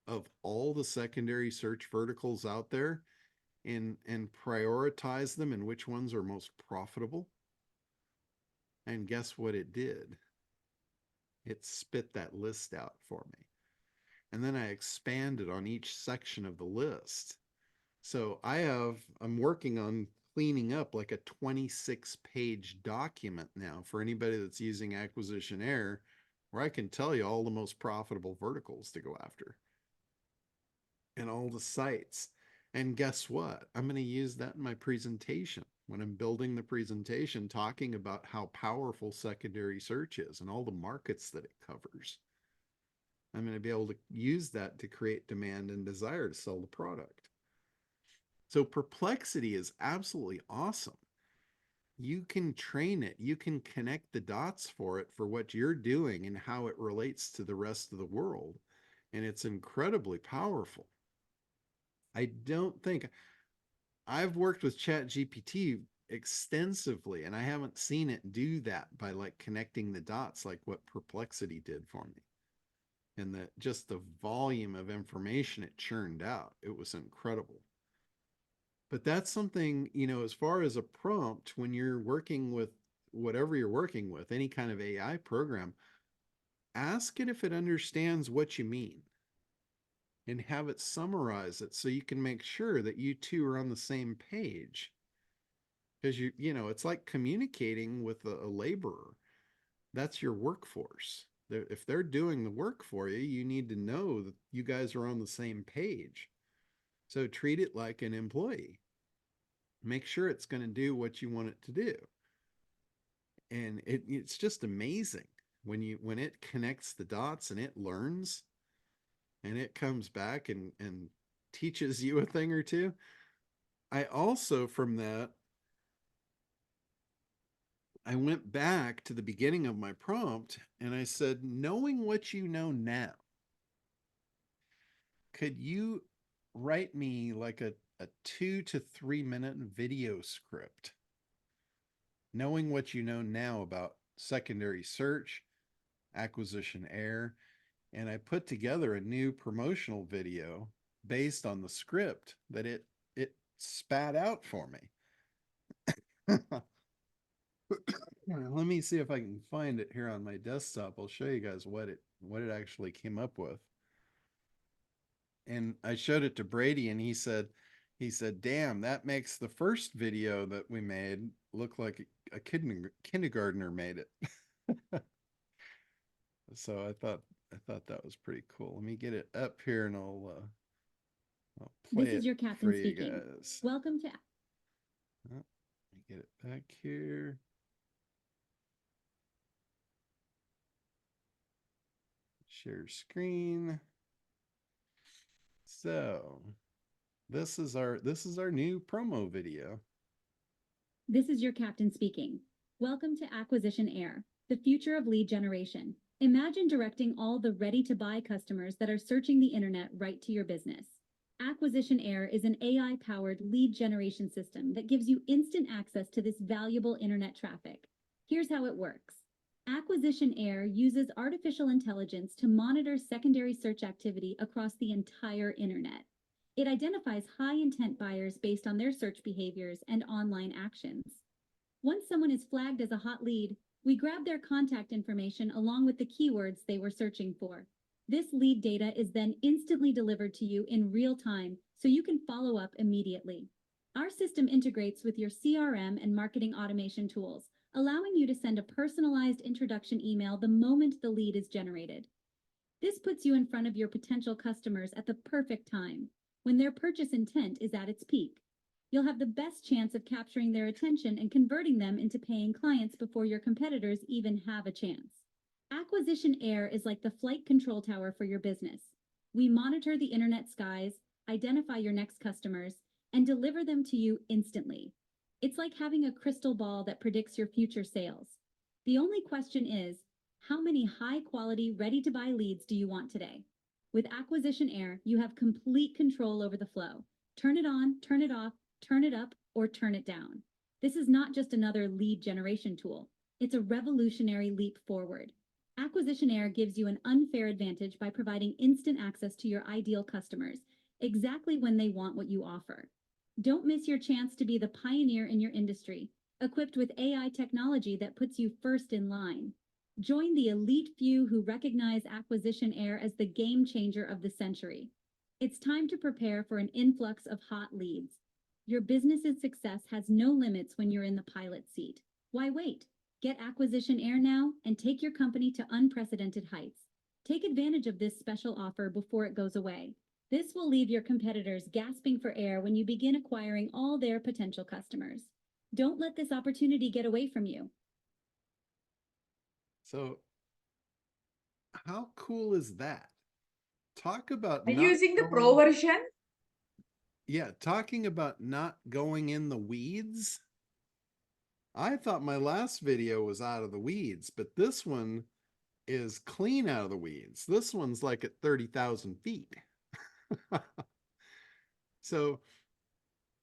of all the secondary search verticals out there and prioritize them and which ones are most profitable? And guess what it did? It spit that list out for me. And then I expanded on each section of the list. So I'm working on cleaning up like a 26-page document now for anybody that's using Acquisition Air, where I can tell you all the most profitable verticals to go after and all the sites. And guess what? I'm going to use that in my presentation when I'm building the presentation, talking about how powerful secondary search is and all the markets that it covers. I'm going to be able to use that to create demand and desire to sell the product. So Perplexity is absolutely awesome. You can train it. You can connect the dots for it for what you're doing and how it relates to the rest of the world. And it's incredibly powerful. I don't think I've worked with ChatGPT extensively and I haven't seen it do that by like connecting the dots like what Perplexity did for me. And just the volume of information it churned out, it was incredible. But that's something, you know, as far as a prompt, when you're working with whatever you're working with, any kind of AI program, ask it if it understands what you mean and have it summarize it so you can make sure that you two are on the same page. Because you know, it's like communicating with a laborer. That's your workforce. If they're doing the work for you, you need to know that you guys are on the same page. So treat it like an employee. Make sure it's going to do what you want it to do. And it's just amazing when it connects the dots and it learns and it comes back and teaches you a thing or two. I also, from that, I went back to the beginning of my prompt and I said, knowing what you know now, could you write me like a 2 to 3 minute video script, knowing what you know now about secondary search, Acquisition Air, and I put together a new promotional video based on the script that it spat out for me. Let me see if I can find it here on my desktop. I'll show you guys what it actually came up with. And I showed it to Brady, and he said, damn, that makes the first video that we made look like a kindergartner made it. So I thought that was pretty cool. Let me get it up here, and I'll play This is your captain for you speaking. guys. Welcome to. Oh, let me get it back here. Share screen. So this is our new promo video. This is your captain speaking. Welcome to Acquisition Air, the future of lead generation. Imagine directing all the ready-to-buy customers that are searching the internet right to your business. Acquisition Air is an AI-powered lead generation system that gives you instant access to this valuable internet traffic. Here's how it works. Acquisition Air uses artificial intelligence to monitor secondary search activity across the entire internet. It identifies high-intent buyers based on their search behaviors and online actions. Once someone is flagged as a hot lead, we grab their contact information along with the keywords they were searching for. This lead data is then instantly delivered to you in real time, so you can follow up immediately. Our system integrates with your CRM and marketing automation tools, allowing you to send a personalized introduction email the moment the lead is generated. This puts you in front of your potential customers at the perfect time, when their purchase intent is at its peak. You'll have the best chance of capturing their attention and converting them into paying clients before your competitors even have a chance. Acquisition Air is like the flight control tower for your business. We monitor the internet skies, identify your next customers, and deliver them to you instantly. It's like having a crystal ball that predicts your future sales. The only question is, how many high-quality, ready-to-buy leads do you want today? With Acquisition Air, you have complete control over the flow. Turn it on, turn it off, turn it up, or turn it down. This is not just another lead generation tool. It's a revolutionary leap forward. Acquisition Air gives you an unfair advantage by providing instant access to your ideal customers, exactly when they want what you offer. Don't miss your chance to be the pioneer in your industry, equipped with AI technology that puts you first in line. Join the elite few who recognize Acquisition Air as the game changer of the century. It's time to prepare for an influx of hot leads. Your business's success has no limits when you're in the pilot seat. Why wait? Get Acquisition Air now and take your company to unprecedented heights. Take advantage of this special offer before it goes away. This will leave your competitors gasping for air when you begin acquiring all their potential customers. Don't let this opportunity get away from you. So how cool is that? Talk about Are you not using the going- pro version? Yeah, talking about not going in the weeds. I thought my last video was out of the weeds, but this one is clean out of the weeds. This one's like at 30,000 feet. So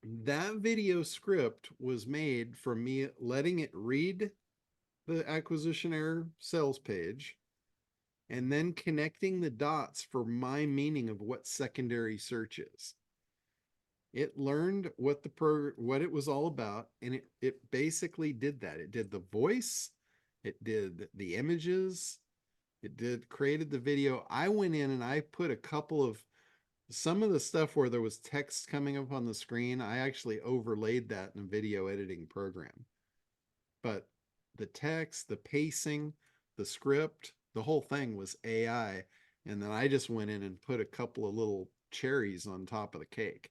that video script was made from me letting it read the Acquisition Air sales page and then connecting the dots for my meaning of what secondary search is. It learned what it was all about, and it basically did that. It did the voice, it did the images, created the video. I went in and I put some of the stuff where there was text coming up on the screen, I actually overlaid that in a video editing program. But the text, the pacing, the script, the whole thing was AI. And then I just went in and put a couple of little cherries on top of the cake.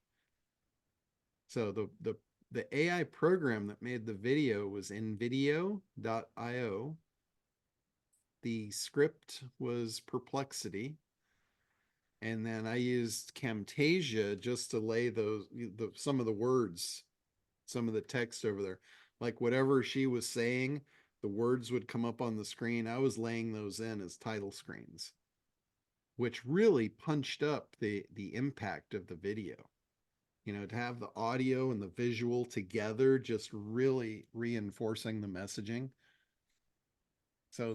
So the AI program that made the video was nvideo.io. The script was Perplexity. And then I used Camtasia just to lay some of the words, some of the text over there. Like whatever she was saying, the words would come up on the screen. I was laying those in as title screens, which really punched up the impact of the video. You know, to have the audio and the visual together, just really reinforcing the messaging. So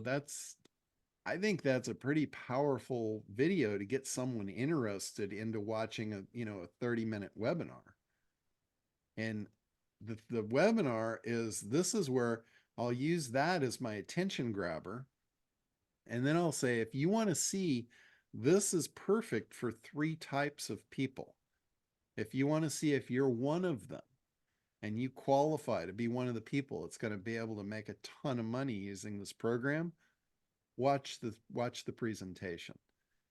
I think that's a pretty powerful video to get someone interested into watching a, you know, a 30-minute webinar. And the webinar is, this is where I'll use that as my attention grabber. And then I'll say, if you want to see, this is perfect for 3 types of people. If you want to see if you're one of them and you qualify to be one of the people that's going to be able to make a ton of money using this program, watch the presentation.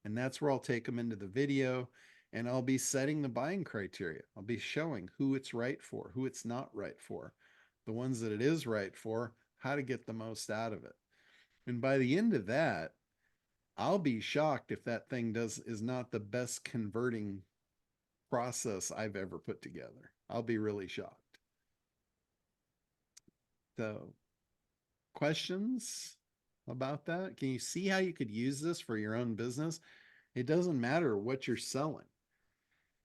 And that's where I'll take them into the video, and I'll be setting the buying criteria. I'll be showing who it's right for, who it's not right for, the ones that it is right for, how to get the most out of it. And by the end of that, I'll be shocked if that thing is not the best converting process I've ever put together. I'll be really shocked. So, questions about that? Can you see how you could use this for your own business? It doesn't matter what you're selling.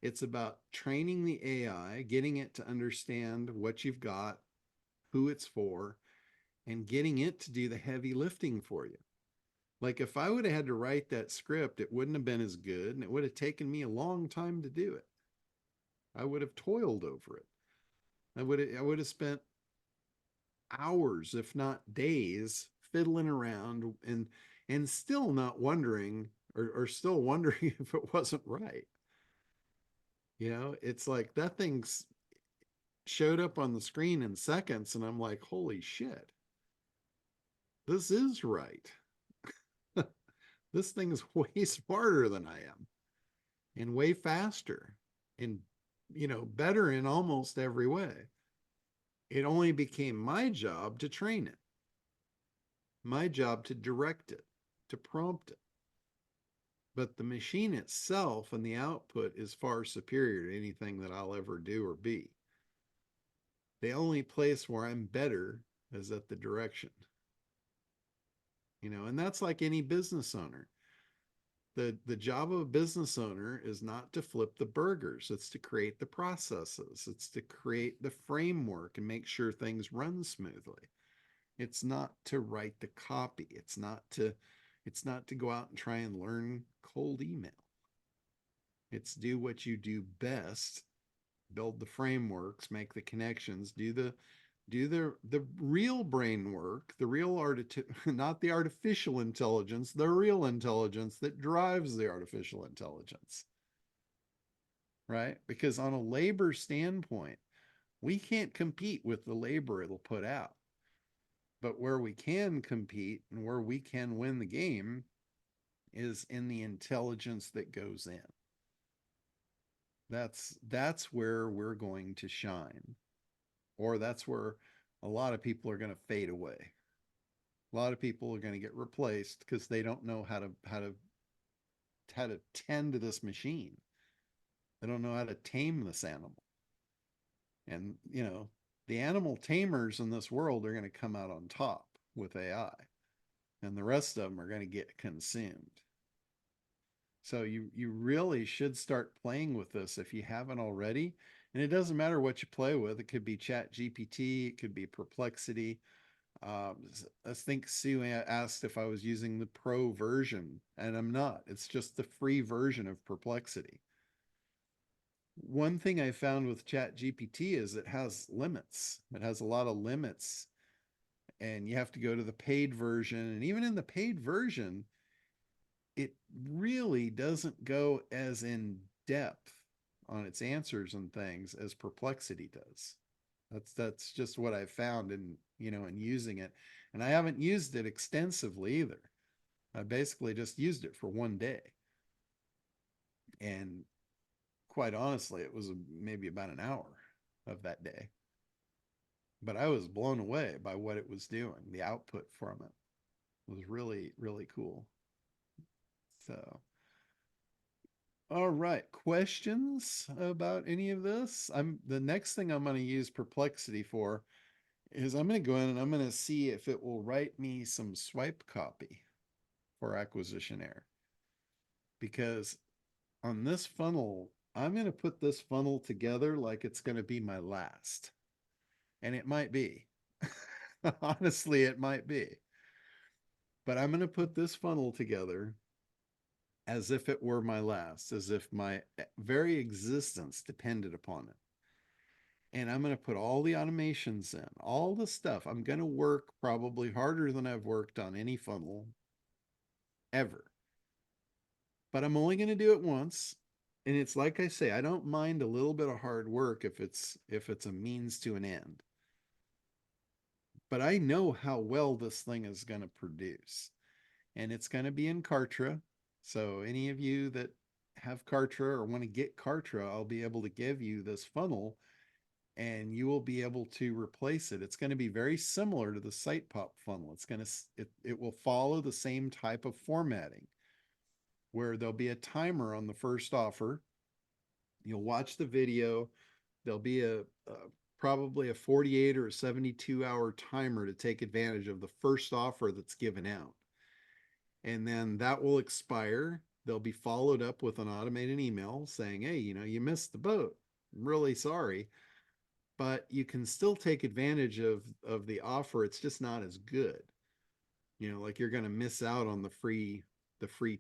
It's about training the AI, getting it to understand what you've got, who it's for, and getting it to do the heavy lifting for you. Like if I would have had to write that script, it wouldn't have been as good, and it would have taken me a long time to do it. I would have toiled over it. I would have spent hours, if not days, fiddling around and still not wondering or still wondering if it wasn't right. You know, it's like that thing's showed up on the screen in seconds, and I'm like, holy shit, this is right. This thing is way smarter than I am, and way faster, and, you know, better in almost every way. It only became my job to train it, my job to direct it, to prompt it. But the machine itself and the output is far superior to anything that I'll ever do or be. The only place where I'm better is at the direction. You know, and that's like any business owner. The job of a business owner is not to flip the burgers. It's to create the processes. It's to create the framework and make sure things run smoothly. It's not to write the copy. It's not to go out and try and learn cold email. It's do what you do best, build the frameworks, make the connections, do the real brain work, the real not the artificial intelligence, the real intelligence that drives the artificial intelligence. Right? Because on a labor standpoint, we can't compete with the labor it'll put out. But where we can compete and where we can win the game is in the intelligence that goes in. That's where we're going to shine. Or that's where a lot of people are going to fade away. A lot of people are going to get replaced because they don't know how to tend to this machine. They don't know how to tame this animal. And, you know, the animal tamers in this world are going to come out on top with AI, and the rest of them are going to get consumed. So you really should start playing with this if you haven't already. And it doesn't matter what you play with. It could be Chat GPT, it could be Perplexity. I think Sue asked if I was using the pro version, and I'm not. It's just the free version of Perplexity. One thing I found with Chat GPT is it has limits. It has a lot of limits, and you have to go to the paid version. And even in the paid version, it really doesn't go as in depth on its answers and things as Perplexity does. That's just what I've found in, you know, in using it. And I haven't used it extensively either. I basically just used it for one day. And quite honestly, it was maybe about an hour of that day. But I was blown away by what it was doing. The output from it was really, really cool. So, all right, questions about any of this? The next thing I'm going to use Perplexity for is I'm going to go in and I'm going to see if it will write me some swipe copy for acquisition error. Because on this funnel, I'm going to put this funnel together like it's going to be my last. And it might be. Honestly, it might be. But I'm going to put this funnel together as if it were my last, as if my very existence depended upon it. And I'm going to put all the automations in, all the stuff. I'm going to work probably harder than I've worked on any funnel ever. But I'm only going to do it once. And it's like I say, I don't mind a little bit of hard work if it's a means to an end. But I know how well this thing is going to produce. And it's going to be in Kartra. So any of you that have Kartra or want to get Kartra, I'll be able to give you this funnel and you will be able to replace it. It's going to be very similar to the SitePop funnel. It's going to, it will follow the same type of formatting where there'll be a timer on the first offer. You'll watch the video. There'll be probably a 48 or a 72-hour timer to take advantage of the first offer that's given out. And then that will expire. They'll be followed up with an automated email saying, hey, you missed the boat. I'm really sorry. But you can still take advantage of the offer. It's just not as good. Like you're going to miss out on the free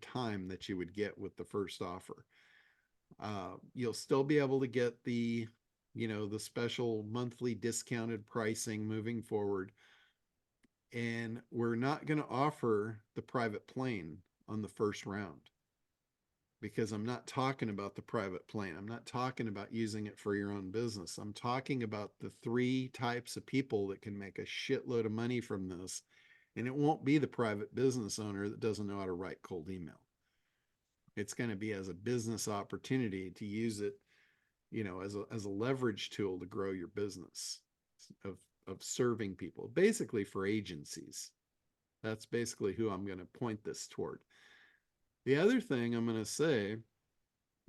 time that you would get with the first offer. You'll still be able to get the special monthly discounted pricing moving forward. And we're not going to offer the private plane on the first round because I'm not talking about the private plane. I'm not talking about using it for your own business. I'm talking about the 3 types of people that can make a shitload of money from this. And it won't be the private business owner that doesn't know how to write cold email. It's going to be as a business opportunity to use it, as a leverage tool to grow your business of serving people, basically for agencies. That's basically who I'm going to point this toward. The other thing I'm going to say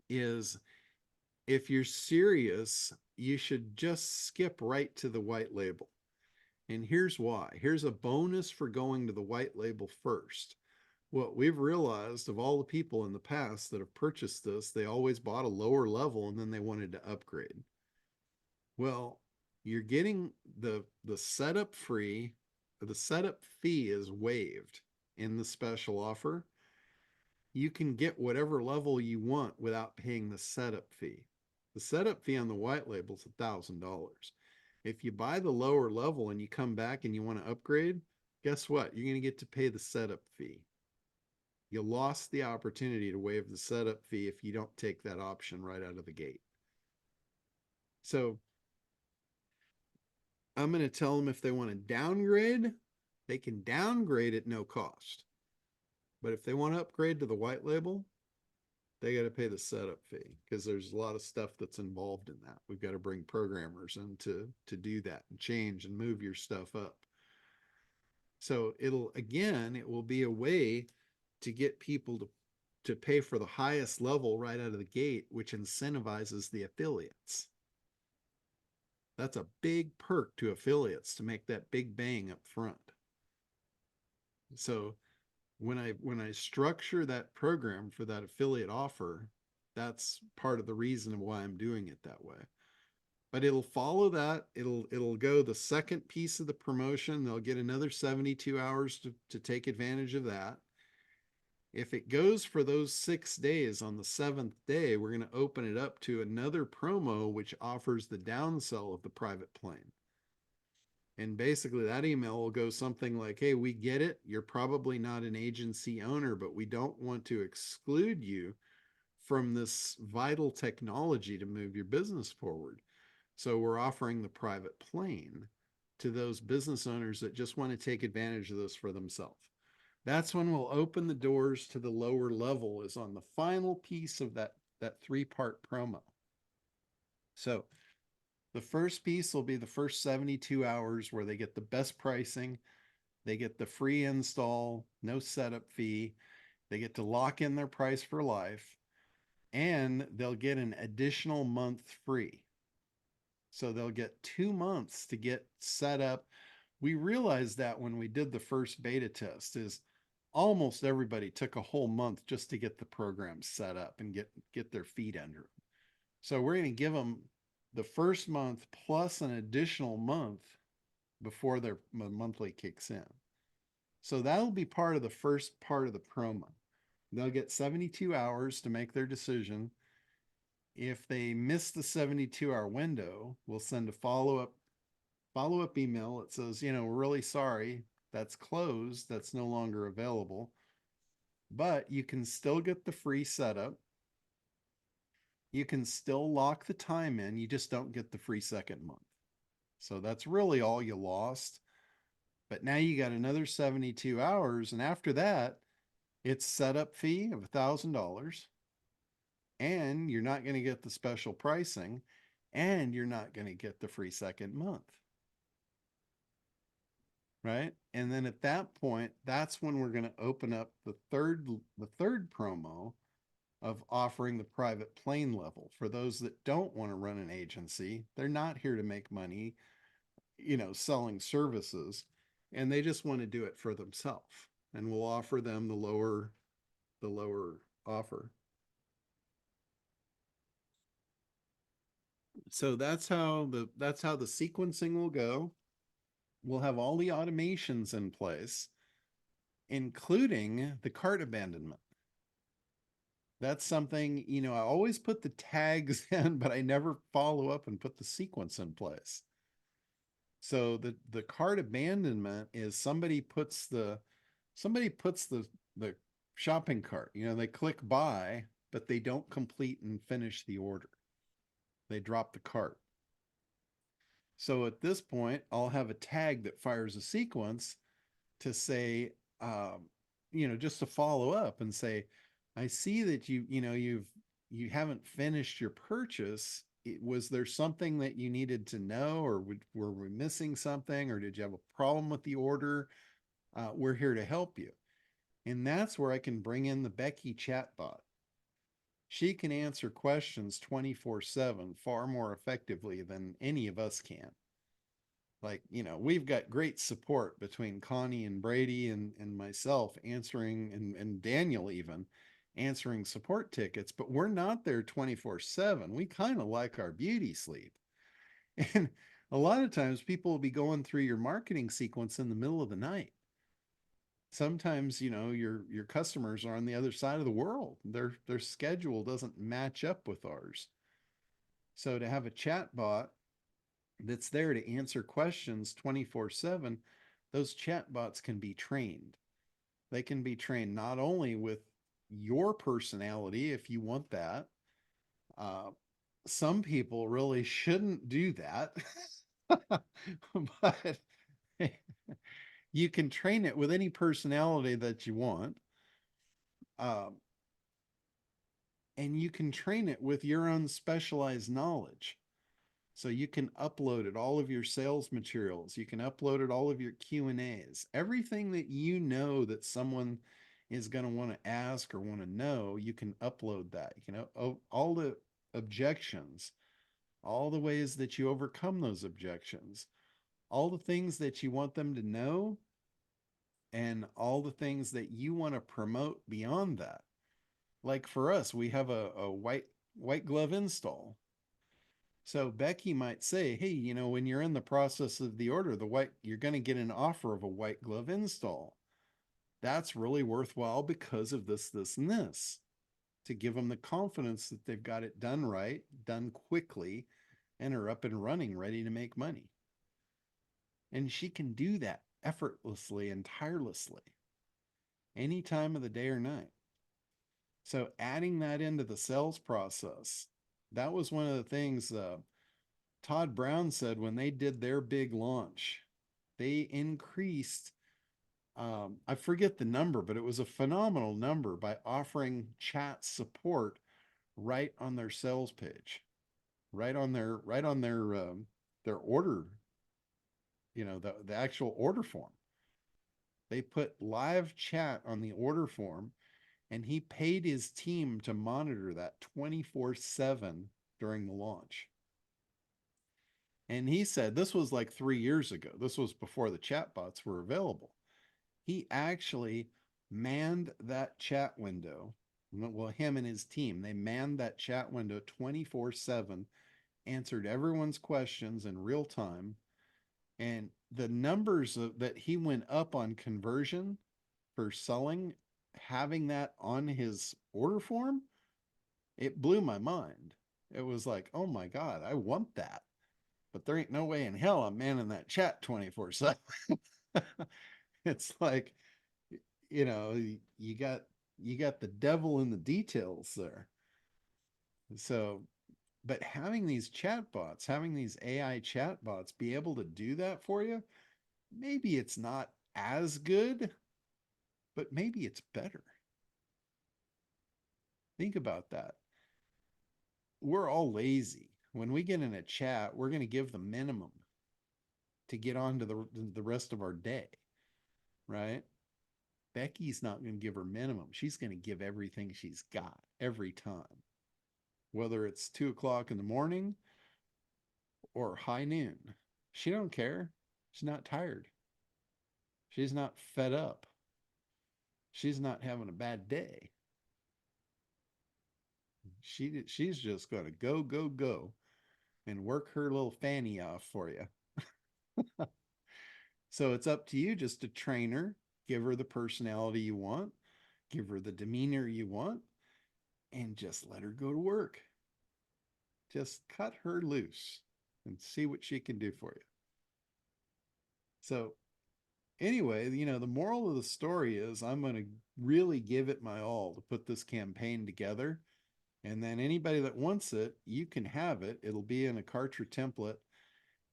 is if you're serious, you should just skip right to the white label. And here's why. Here's a bonus for going to the white label first. What we've realized of all the people in the past that have purchased this, they always bought a lower level and then they wanted to upgrade. Well, you're getting the setup free, the setup fee is waived in the special offer. You can get whatever level you want without paying the setup fee. The setup fee on the white label is $1,000. If you buy the lower level and you come back and you want to upgrade, guess what? You're going to get to pay the setup fee. You lost the opportunity to waive the setup fee if you don't take that option right out of the gate. So I'm going to tell them if they want to downgrade, they can downgrade at no cost. But if they want to upgrade to the white label, they got to pay the setup fee because there's a lot of stuff that's involved in that. We've got to bring programmers in to do that and change and move your stuff up. So it will be a way to get people to pay for the highest level right out of the gate, which incentivizes the affiliates. That's a big perk to affiliates to make that big bang up front. So when I structure that program for that affiliate offer, that's part of the reason why I'm doing it that way. But it'll follow that. It'll go the second piece of the promotion. They'll get another 72 hours to take advantage of that. If it goes for those 6 days, on the 7th day, we're going to open it up to another promo, which offers the downsell of the private plane. And basically that email will go something like, hey, we get it. You're probably not an agency owner, but we don't want to exclude you from this vital technology to move your business forward. So we're offering the private plane to those business owners that just want to take advantage of this for themselves. That's when we'll open the doors to the lower level, is on the final piece of that 3-part promo. So the first piece will be the first 72 hours where they get the best pricing. They get the free install, no setup fee. They get to lock in their price for life, and they'll get an additional month free. So they'll get 2 months to get set up. We realized that when we did the first beta test is almost everybody took a whole month just to get the program set up and get their feet under them. So we're going to give them the first month plus an additional month before their monthly kicks in. So that'll be part of the first part of the promo. They'll get 72 hours to make their decision. If they miss the 72-hour window, we'll send a follow-up email that says, we're really sorry, that's closed, that's no longer available. But you can still get the free setup. You can still lock the time in, you just don't get the free second month. So that's really all you lost. But now you got another 72 hours, and after that, it's setup fee of $1,000, and you're not going to get the special pricing, and you're not going to get the free second month. Right? And then at that point, that's when we're going to open up the third promo of offering the private plane level for those that don't want to run an agency. They're not here to make money, selling services, and they just want to do it for themselves. And we'll offer them the lower offer. So that's how the sequencing will go. We'll have all the automations in place, including the cart abandonment. That's something, I always put the tags in, but I never follow up and put the sequence in place. So the cart abandonment is somebody puts the shopping cart, they click buy, but they don't complete and finish the order. They drop the cart. So at this point, I'll have a tag that fires a sequence to say, just to follow up and say, I see that you haven't finished your purchase. Was there something that you needed to know, or were we missing something, or did you have a problem with the order? We're here to help you. And that's where I can bring in the Becky chatbot. She can answer questions 24/7 far more effectively than any of us can. Like, we've got great support between Connie and Brady and myself answering, and Daniel even answering support tickets, but we're not there 24/7. We kind of like our beauty sleep. And a lot of times people will be going through your marketing sequence in the middle of the night. Sometimes, your customers are on the other side of the world. Their schedule doesn't match up with ours. So to have a chat bot that's there to answer questions 24/7, those chat bots can be trained. They can be trained not only with your personality, if you want that. Some people really shouldn't do that. But you can train it with any personality that you want. And you can train it with your own specialized knowledge. So you can upload it, all of your sales materials. You can upload it, all of your Q&As. Everything that that someone is going to want to ask or want to know, you can upload that. You can all the objections, all the ways that you overcome those objections, all the things that you want them to know, and all the things that you want to promote beyond that. Like for us, we have a white glove install. So Becky might say, hey, when you're in the process of the order, you're going to get an offer of a white glove install. That's really worthwhile because of this, and this, to give them the confidence that they've got it done right, done quickly, and are up and running, ready to make money. And she can do that effortlessly and tirelessly, any time of the day or night. So adding that into the sales process, that was one of the things Todd Brown said when they did their big launch. They increased, I forget the number, but it was a phenomenal number by offering chat support right on their sales page, right on their order, the actual order form. They put live chat on the order form, and he paid his team to monitor that 24/7 during the launch. And he said this was like 3 years ago. This was before the chatbots were available. He actually manned that chat window. Well, him and his team, they manned that chat window 24/7, answered everyone's questions in real time, And the numbers that he went up on conversion for selling, having that on his order form, it blew my mind. It was like, oh my God, I want that. But there ain't no way in hell I'm manning that chat 24/7. It's like, you know, you got the devil in the details there. So, but having these chatbots, having these AI chatbots be able to do that for you, maybe it's not as good, but maybe it's better. Think about that. We're all lazy. When we get in a chat, we're going to give the minimum to get on to the rest of our day, right? Becky's not going to give her minimum. She's going to give everything she's got every time, whether it's 2 o'clock in the morning or high noon. She don't care. She's not tired. She's not fed up. She's not having a bad day. She's just going to go and work her little fanny off for you. So it's up to you just to train her, give her the personality you want, give her the demeanor you want, and just let her go to work. Just cut her loose and see what she can do for you. So anyway, you know, the moral of the story is I'm going to really give it my all to put this campaign together. And then anybody that wants it, you can have it. It'll be in a Kartra template.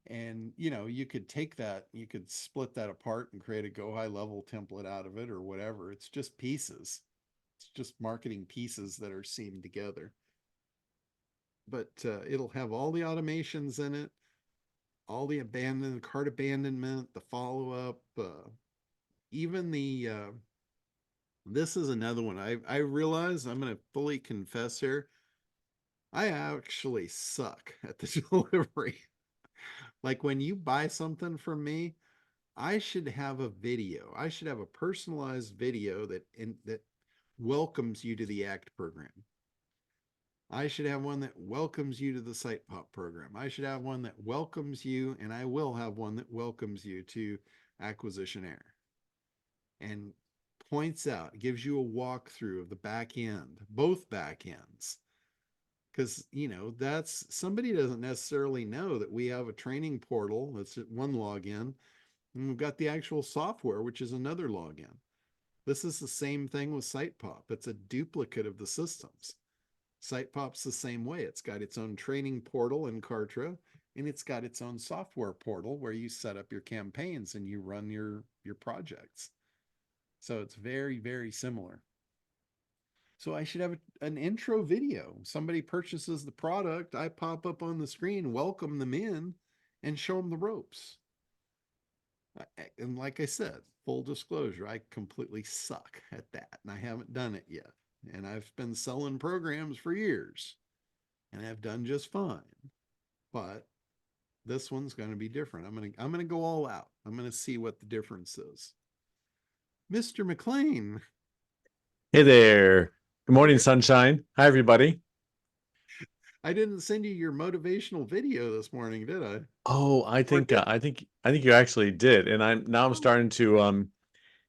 And, you know, you could take that, you could split that apart and create a go high level template out of it or whatever. It's just pieces. It's just marketing pieces that are seamed together. But it'll have all the automations in it, all the cart abandonment, the follow-up, even the, this is another one. I realize, I'm going to fully confess here, I actually suck at the delivery. Like when you buy something from me, I should have a video. I should have a personalized video that welcomes you to the ACT program. I should have one that welcomes you to the SitePop program. I should have one that welcomes you, and I will have one that welcomes you to Acquisition Air and points out, gives you a walkthrough of the back end, both back ends. Because, you know, that's somebody doesn't necessarily know that we have a training portal. That's one login. And we've got the actual software, which is another login. This is the same thing with SitePop. It's a duplicate of the systems. SitePop's the same way. It's got its own training portal in Kartra, and it's got its own software portal where you set up your campaigns and you run your projects. So it's very, very similar. So I should have an intro video. Somebody purchases the product, I pop up on the screen, welcome them in, and show them the ropes. And like I said, full disclosure, I completely suck at that, and I haven't done it yet. And I've been selling programs for years, and I've done just fine. But this one's going to be different. I'm gonna go all out. I'm going to see what the difference is. Mr. McLean. Hey there. Good morning, sunshine. Hi, everybody. I didn't send you your motivational video this morning, did I? Oh, I think you actually did. And I'm starting to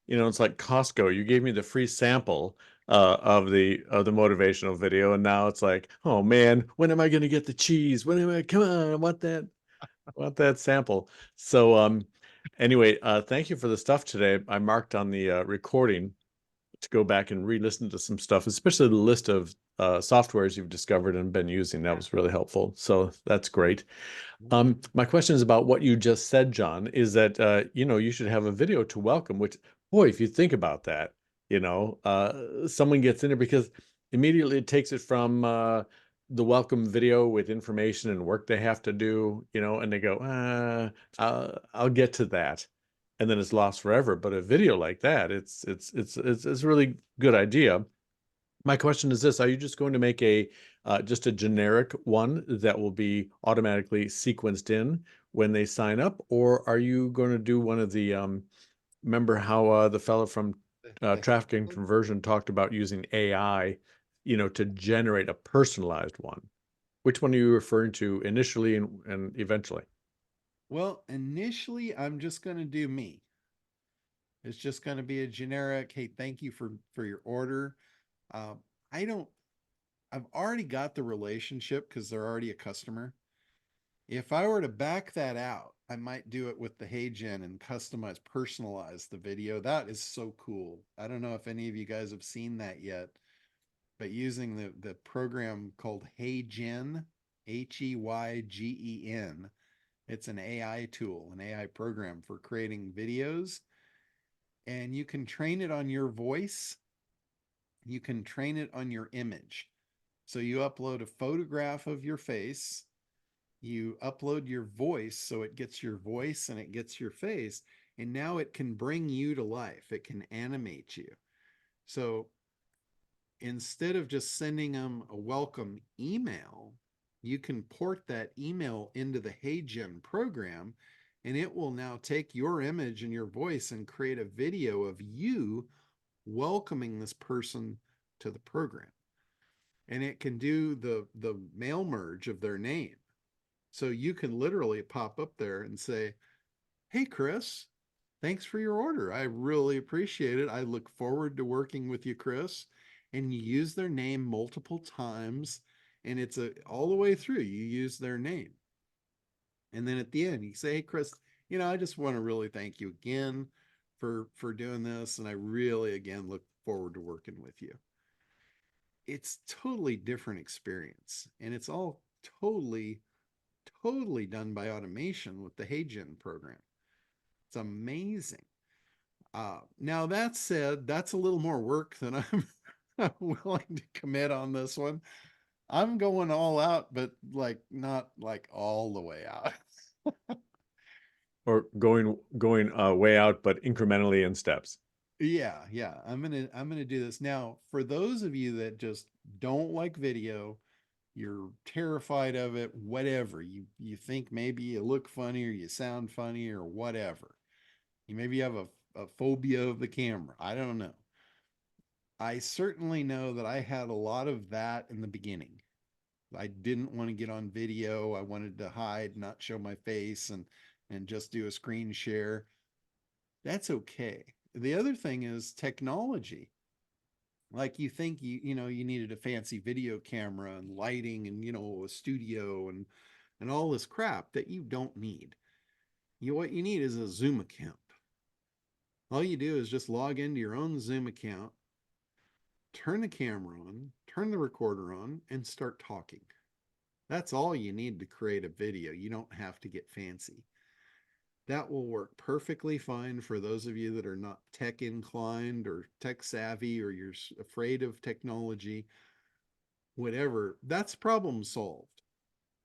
you know, it's like Costco. You gave me the free sample of the motivational video, and now it's like, oh man, when am I going to get the cheese? Come on, I want that sample. So anyway, thank you for the stuff today. I marked on the recording to go back and re-listen to some stuff, especially the list of softwares you've discovered and been using. That was really helpful. So that's great. My question is about what you just said, John, is that, you know, you should have a video to welcome, which, boy, if you think about that, you know, someone gets in there because immediately it takes it from the welcome video with information and work they have to do, you know, and they go, I'll get to that. And then it's lost forever. But a video like that, it's a really good idea. My question is this: are you just going to make a just a generic one that will be automatically sequenced in when they sign up, or are you going to do one of the remember how the fellow from Traffic and Conversion talked about using AI, you know, to generate a personalized one? Which one are you referring to initially and eventually? Well, initially, I'm just going to do me. It's just going to be a generic, hey, thank you for your order. Uh, I don't, I've already got the relationship because they're already a customer. If I were to back that out, I might do it with the HeyGen and customize, personalize the video. That is so cool. I don't know if any of you guys have seen that yet, but using the program called HeyGen, HeyGen, it's an AI tool, an AI program for creating videos. And you can train it on your voice. You can train it on your image. So you upload a photograph of your face, you upload your voice, so it gets your voice and it gets your face, and now it can bring you to life. It can animate you. So instead of just sending them a welcome email, you can port that email into the HeyGen program, and it will now take your image and your voice and create a video of you welcoming this person to the program. And it can do the mail merge of their name. So you can literally pop up there and say, hey, Chris, thanks for your order. I really appreciate it. I look forward to working with you, Chris. And you use their name multiple times, and it's all the way through. You use their name. And then at the end, you say, hey, Chris, I just want to really thank you again for doing this. And I really, again, look forward to working with you. It's totally different experience. And it's all totally done by automation with the HeyGen program. It's amazing. Now that said, that's a little more work than I'm willing to commit on this one. I'm going all out, but not like all the way out. Or going way out, but incrementally in steps. Yeah. I'm gonna do this. Now, for those of you that just don't like video, you're terrified of it, whatever. You think maybe you look funny or you sound funny or whatever. You maybe have a phobia of the camera. I don't know. I certainly know that I had a lot of that in the beginning. I didn't want to get on video. I wanted to hide, not show my face, and just do a screen share. That's okay. The other thing is technology. Like you think you needed a fancy video camera and lighting and a studio and all this crap that you don't need. What you need is a Zoom account. All you do is just log into your own Zoom account, turn the camera on, turn the recorder on, and start talking. That's all you need to create a video. You don't have to get fancy. That will work perfectly fine for those of you that are not tech inclined or tech savvy, or you're afraid of technology, whatever. That's problem solved.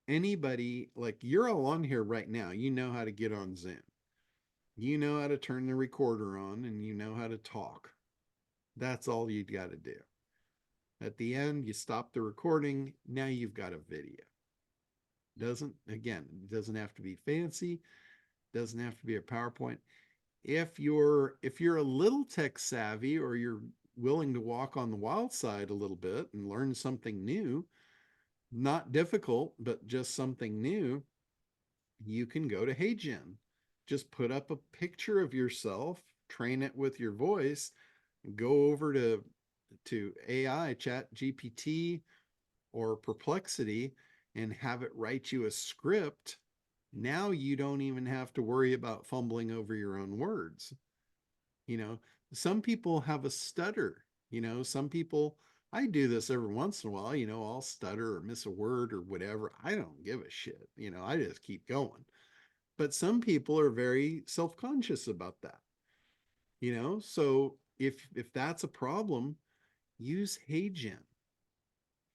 Anybody, like you're all on here right now, you know how to get on Zoom. You know how to turn the recorder on, and you know how to talk. That's all you got to do. At the end, you stop the recording. Now you've got a video. It doesn't have to be fancy. Doesn't have to be a PowerPoint. If you're a little tech savvy, or you're willing to walk on the wild side a little bit and learn something new, not difficult, but just something new, you can go to HeyGen. Just put up a picture of yourself, train it with your voice, go over to AI, Chat GPT or Perplexity, and have it write you a script. Now you don't even have to worry about fumbling over your own words. Some people have a stutter. Some people, I do this every once in a while, I'll stutter or miss a word or whatever. I don't give a shit. I just keep going. But some people are very self-conscious about that. So if that's a problem, use HeyGen.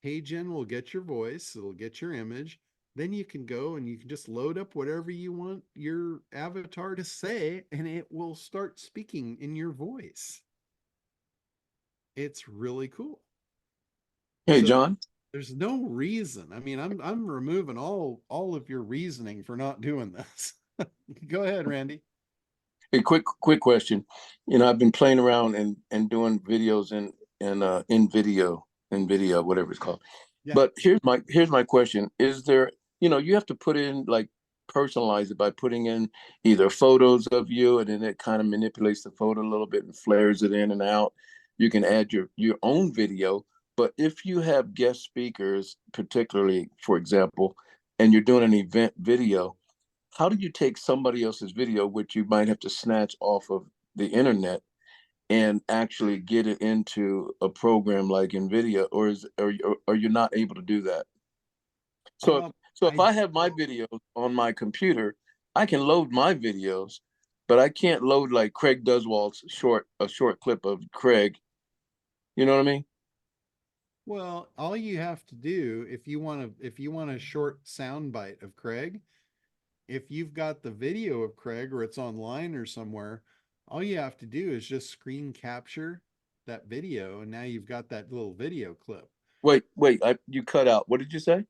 HeyGen will get your voice, it'll get your image. Then you can go and you can just load up whatever you want your avatar to say, and it will start speaking in your voice. It's really cool. Hey, So John. there's no reason. I mean, I'm removing all of your reasoning for not doing this. Go ahead, Randy. A quick question. I've been playing around and doing videos in video, whatever it's called. Yeah. But here's my question. Is there, you have to put in like personalize it by putting in either photos of you, and then it kind of manipulates the photo a little bit and flares it in and out. You can add your own video, but if you have guest speakers, particularly, for example, and you're doing an event video, how do you take somebody else's video, which you might have to snatch off of the internet, and actually get it into a program like NVIDIA, or are you not able to do that? So if I have my videos on my computer, I can load my videos, but I can't load like Craig Duswalt's a short clip of Craig. You know what I mean? Well, all you have to do if you want a short sound bite of Craig, if you've got the video of Craig or it's online or somewhere, all you have to do is just screen capture that video, and now you've got that little video clip. Wait, you cut out. What did you say?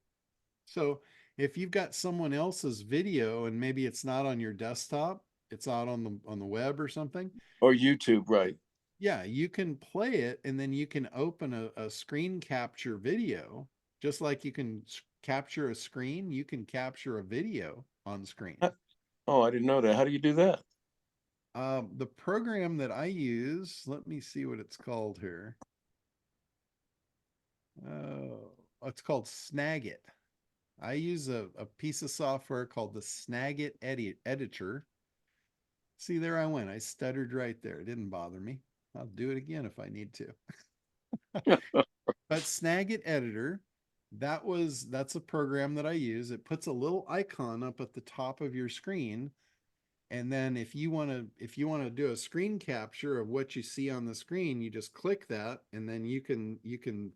So if you've got someone else's video and maybe it's not on your desktop, it's out on the web or something. Or YouTube, right? Yeah, you can play it, and then you can open a screen capture video. Just like you can capture a screen, you can capture a video on screen. Oh, I didn't know that. How do you do that? The program that I use, let me see what it's called here. It's called Snagit. I use a piece of software called the Snagit editor. See, there I went. I stuttered right there. It didn't bother me. I'll do it again if I need to. But Snagit editor, that's a program that I use. It puts a little icon up at the top of your screen. And then if you want to do a screen capture of what you see on the screen, you just click that, and then you can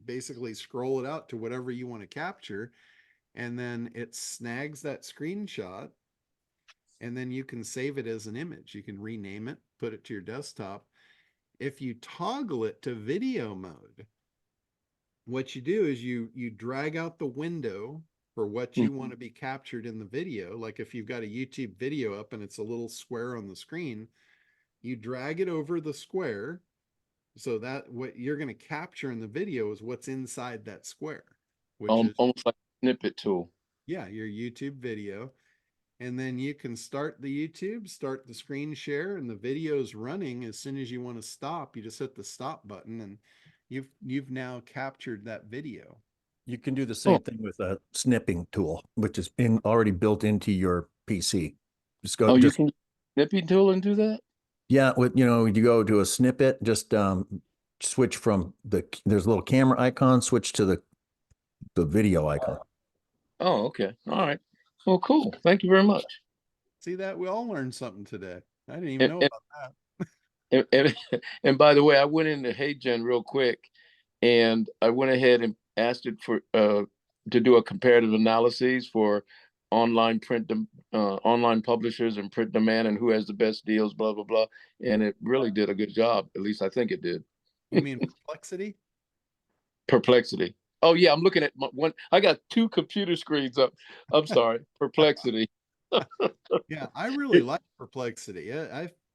basically scroll it out to whatever you want to capture, and then it snags that screenshot, and then you can save it as an image. You can rename it, put it to your desktop. If you toggle it to video mode, what you do is you drag out the window for what you want to be captured in the video. Like if you've got a YouTube video up and it's a little square on the screen, you drag it over the square so that what you're going to capture in the video is what's inside that square, which is almost like a snippet tool. Yeah, your YouTube video. And then you can start the YouTube, start the screen share, and the video's running. As soon as you want to stop, you just hit the stop button, and you've now captured that video. You can do the same thing with a snipping tool, which is already built into your PC. You can snipping tool and do that? Yeah, you go to a snippet, just switch from there's a little camera icon, switch to the video icon. Oh, okay. All right. Well, cool. Thank you very much. See that? We all learned something today. I didn't even know about that. And by the way, I went into HeyGen real quick, and I went ahead and asked it for to do a comparative analysis for online publishers and print demand and who has the best deals, blah blah blah, and it really did a good job. At least I think it did. You mean Perplexity? Perplexity. Oh yeah, I'm looking at one. I got two computer screens up. I'm sorry, Perplexity. Yeah, I really like Perplexity.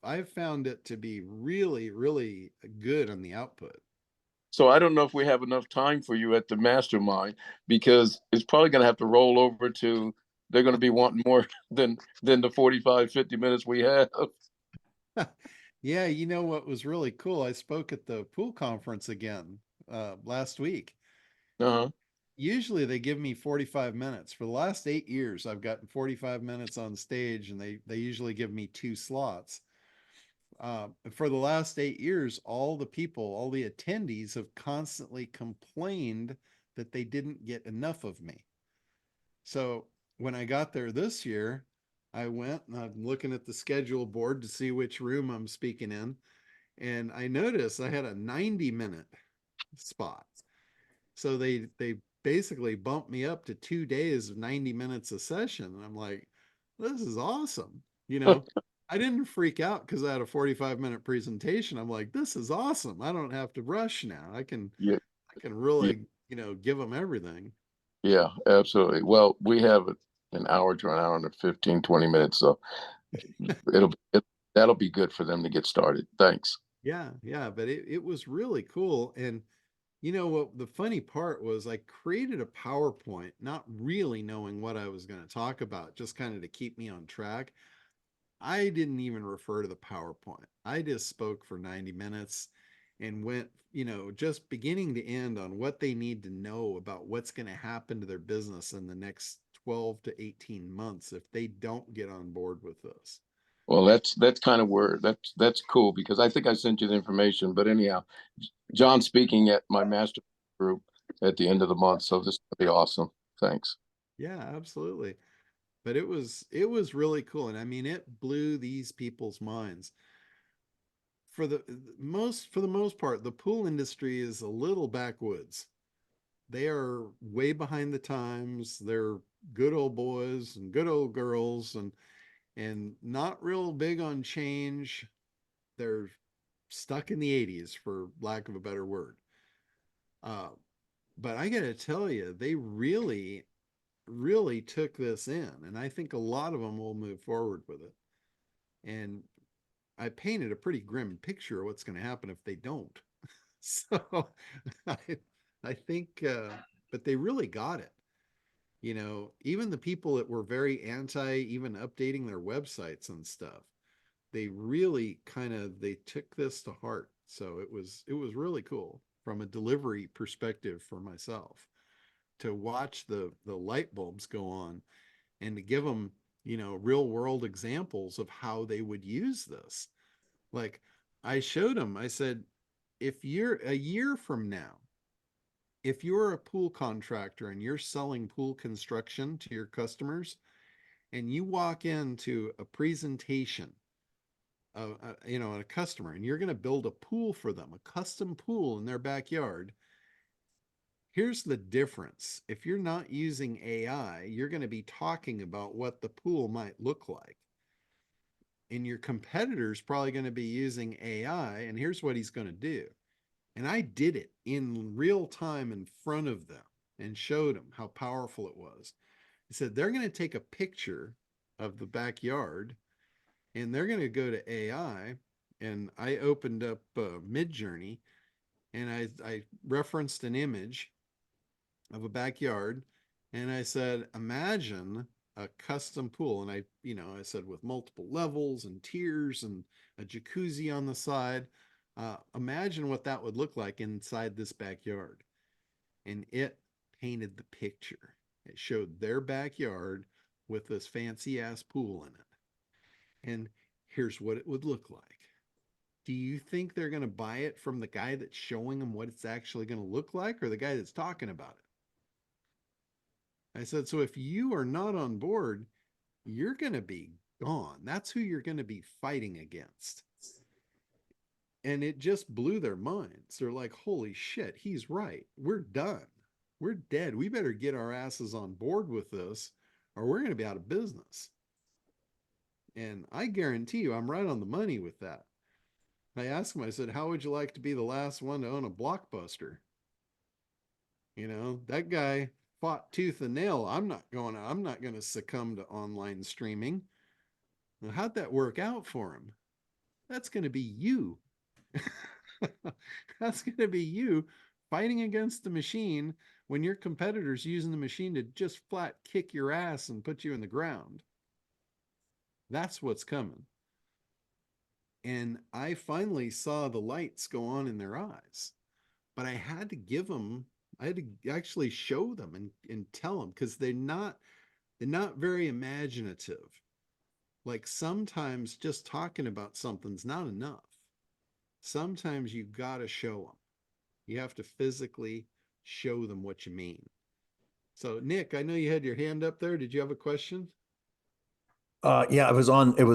I've found it to be really, really good on the output. So I don't know if we have enough time for you at the mastermind, because it's probably going to have to roll over to, they're going to be wanting more than the 45, 50 minutes we have. Yeah, you know what was really cool? I spoke at the pool conference again last week. Usually they give me 45 minutes. For the last 8 years, I've gotten 45 minutes on stage, and they usually give me 2 slots. For the last 8 years, all the attendees have constantly complained that they didn't get enough of me. So when I got there this year, I went and I'm looking at the schedule board to see which room I'm speaking in. And I noticed I had a 90-minute spot. So they basically bumped me up to 2 days of 90 minutes a session. And I'm like, this is awesome. I didn't freak out because I had a 45-minute presentation. I'm like, this is awesome. I don't have to rush now. I can really, give them everything. Yeah, absolutely. Well, we have an hour to an hour and 15, 20 minutes. So that'll be good for them to get started. Thanks. Yeah. But it was really cool. And You know what the funny part was, I created a PowerPoint, not really knowing what I was going to talk about, just kind of to keep me on track. I didn't even refer to the PowerPoint. I just spoke for 90 minutes and went, just beginning to end on what they need to know about what's going to happen to their business in the next 12 to 18 months if they don't get on board with this. Well, that's kind of where that's cool, because I think I sent you the information. But anyhow, John's speaking at my master group at the end of the month, so this will be awesome. Thanks. Yeah, absolutely. But it was really cool. And I mean, it blew these people's minds. For the most part, the pool industry is a little backwoods. They are way behind the times. They're good old boys and good old girls, and not real big on change. They're stuck in the 80s, for lack of a better word. Uh, but I got to tell you, they really, really took this in, and I think a lot of them will move forward with it. And I painted a pretty grim picture of what's going to happen if they don't. So I, I think, but they really got it. Even the people that were very anti even updating their websites and stuff, they really they took this to heart. So it was really cool from a delivery perspective for myself to watch the light bulbs go on and to give them, real world examples of how they would use this. Like I showed them, I said, if you're a year from now, if you're a pool contractor and you're selling pool construction to your customers and you walk into a presentation of a customer and you're going to build a pool for them, a custom pool in their backyard, here's the difference. If you're not using AI, you're going to be talking about what the pool might look like. And your competitor's probably going to be using AI, and here's what he's going to do. And I did it in real time in front of them and showed them how powerful it was. I said, they're going to take a picture of the backyard and they're going to go to AI. And I opened up Midjourney and I referenced an image of a backyard. And I said, imagine a custom pool. And I said with multiple levels and tiers and a jacuzzi on the side. Imagine what that would look like inside this backyard. And it painted the picture. It showed their backyard with this fancy ass pool in it. And here's what it would look like. Do you think they're going to buy it from the guy that's showing them what it's actually going to look like, or the guy that's talking about it? I said, so if you are not on board, you're going to be gone. That's who you're going to be fighting against. And it just blew their minds. They're like, holy shit, he's right. We're done. We're dead. We better get our asses on board with this or we're going to be out of business. And I guarantee you, I'm right on the money with that. I asked him, I said, how would you like to be the last one to own a Blockbuster? That guy fought tooth and nail. I'm not going to succumb to online streaming. Well, how'd that work out for him? That's going to be you. That's going to be you fighting against the machine when your competitor's using the machine to just flat kick your ass and put you in the ground. That's what's coming. And I finally saw the lights go on in their eyes, but I had to actually show them and tell them, because they're not very imaginative. Like sometimes just talking about something's not enough. Sometimes you got to show them. You have to physically show them what you mean. So Nick, I know you had your hand up there. Did you have a question? Yeah, it was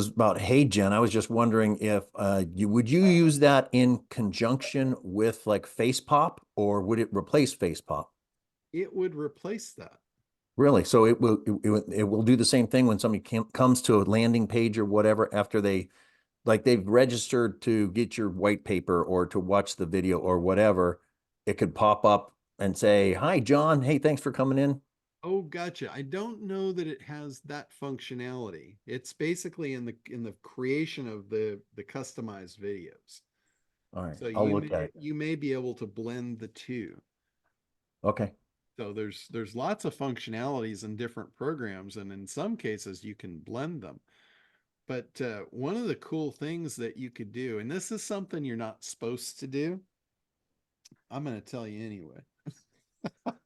about HeyGen. I was just wondering if would you use that in conjunction with like FacePop, or would it replace FacePop? It would replace that. Really? So it will do the same thing when somebody comes to a landing page or whatever after they've registered to get your white paper or to watch the video or whatever. It could pop up and say, "Hi, John. Hey, thanks for coming in." Oh, gotcha. I don't know that it has that functionality. It's basically in the creation of the customized videos. All right. So I'll look at it. you may be able to blend the two. Okay. So there's lots of functionalities in different programs, and in some cases you can blend them. But one of the cool things that you could do, and this is something you're not supposed to do, I'm going to tell you anyway.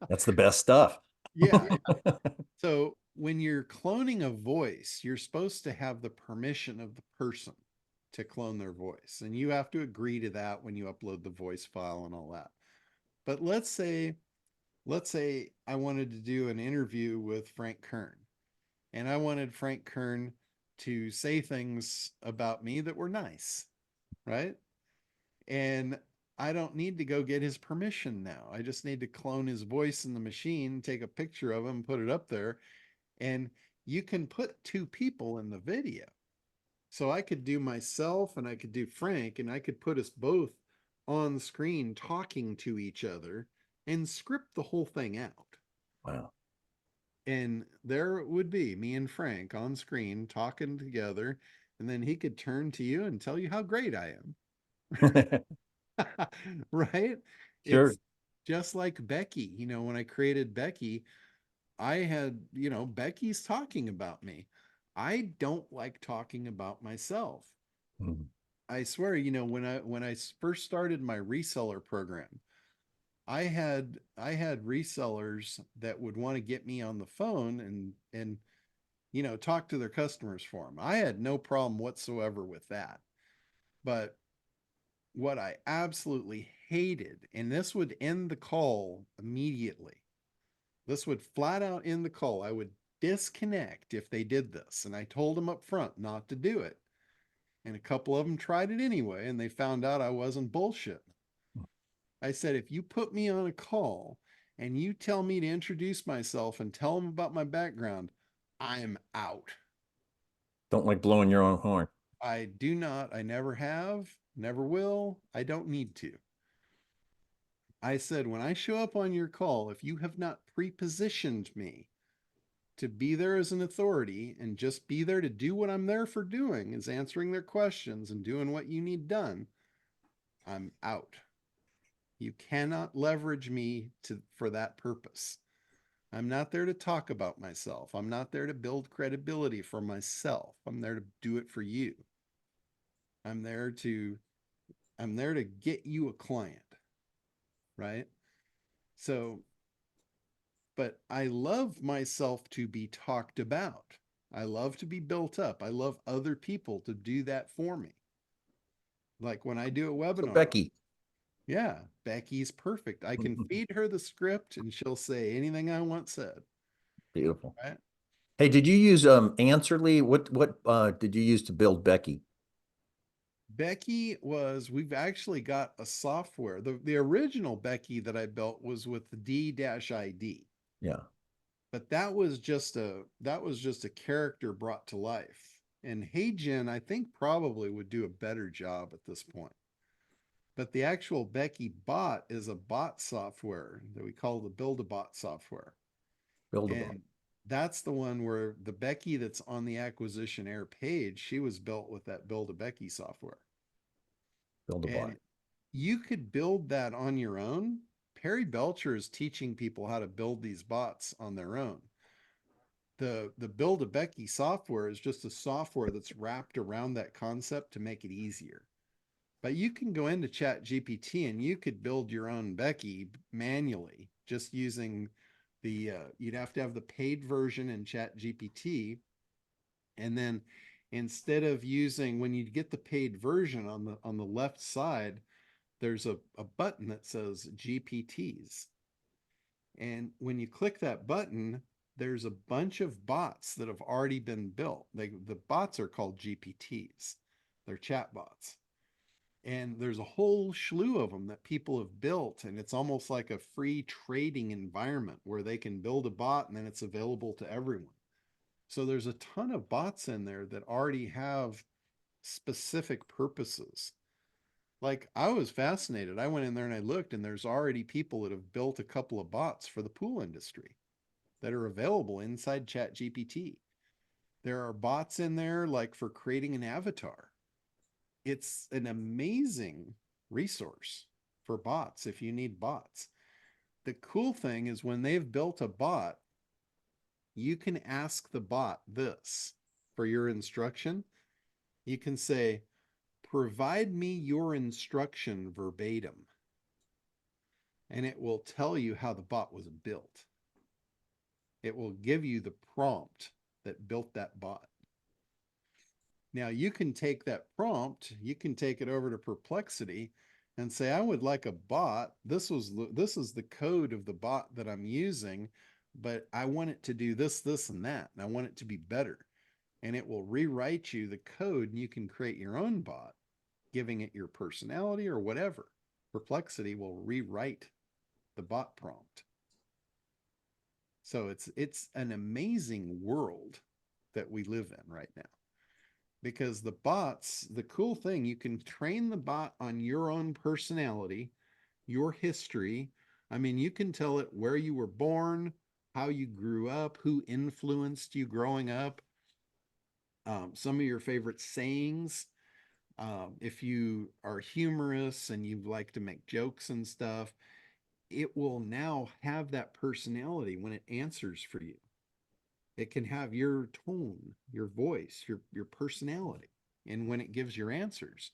That's the best stuff. Yeah. So when you're cloning a voice, you're supposed to have the permission of the person to clone their voice. And you have to agree to that when you upload the voice file and all that. But let's say I wanted to do an interview with Frank Kern, and I wanted Frank Kern to say things about me that were nice, right? And I don't need to go get his permission now. I just need to clone his voice in the machine, take a picture of him, put it up there, and you can put two people in the video. So I could do myself and I could do Frank, and I could put us both on screen talking to each other and script the whole thing out. Wow. And there it would be, me and Frank on screen talking together, and then he could turn to you and tell you how great I am. Right? Sure. It's just like Becky. You know, when I created Becky, I had, you know, Becky's talking about me. I don't like talking about myself. Mhm. I swear, you know, when I first started my reseller program, I had resellers that would want to get me on the phone and you know, talk to their customers for them. I had no problem whatsoever with that. But what I absolutely hated, and this would end the call immediately. This would flat out end the call. I would disconnect if they did this. And I told them up front not to do it. And a couple of them tried it anyway, and they found out I wasn't bullshit. I said, if you put me on a call and you tell me to introduce myself and tell them about my background, I'm out. Don't like blowing your own horn. I do not. I never have, never will. I don't need to. I said, when I show up on your call, if you have not pre-positioned me to be there as an authority and just be there to do what I'm there for doing, is answering their questions and doing what you need done, I'm out. You cannot leverage me for that purpose. I'm not there to talk about myself. I'm not there to build credibility for myself. I'm there to do it for you. I'm there to get you a client, right? So, but I love myself to be talked about. I love to be built up. I love other people to do that for me. Like when I do a webinar. So Becky. Yeah, Becky's perfect. I can feed her the script and she'll say anything I want said. Beautiful. Right? Hey, did you use Answerly? What did you use to build Becky? Becky we've actually got a software. The original Becky that I built was with the D-ID. Yeah. But that was just a character brought to life. And HeyGen, I think, probably would do a better job at this point. But the actual Becky bot is a bot software that we call the Build-A-Bot software. Build-A-Bot. And that's the one where the Becky that's on the Acquisition Air page, she was built with that Build-A-Becky software. Build-A-Bot. And you could build that on your own. Perry Belcher is teaching people how to build these bots on their own. The Build-A-Becky software is just a software that's wrapped around that concept to make it easier. But you can go into ChatGPT and you could build your own Becky manually, just using you'd have to have the paid version in ChatGPT. And then instead of using, when you get the paid version on the left side, there's a button that says GPTs. And when you click that button, there's a bunch of bots that have already been built. The bots are called GPTs. They're chat bots. And there's a whole slew of them that people have built. And it's almost like a free trading environment where they can build a bot and then it's available to everyone. So there's a ton of bots in there that already have specific purposes. Like, I was fascinated. I went in there and I looked, and there's already people that have built a couple of bots for the pool industry that are available inside ChatGPT. There are bots in there like for creating an avatar. It's an amazing resource for bots if you need bots. The cool thing is when they've built a bot, you can ask the bot this for your instruction. You can say, provide me your instruction verbatim. And it will tell you how the bot was built. It will give you the prompt that built that bot. Now you can take that prompt, you can take it over to Perplexity and say, I would like a bot. This is the code of the bot that I'm using, but I want it to do this, this, and that. And I want it to be better. And it will rewrite you the code and you can create your own bot, giving it your personality or whatever. Perplexity will rewrite the bot prompt. So it's an amazing world that we live in right now. Because the bots, the cool thing, you can train the bot on your own personality, your history. I mean, you can tell it where you were born, how you grew up, who influenced you growing up, some of your favorite sayings. If you are humorous and you like to make jokes and stuff, it will now have that personality when it answers for you. It can have your tone, your voice, your personality, and when it gives your answers.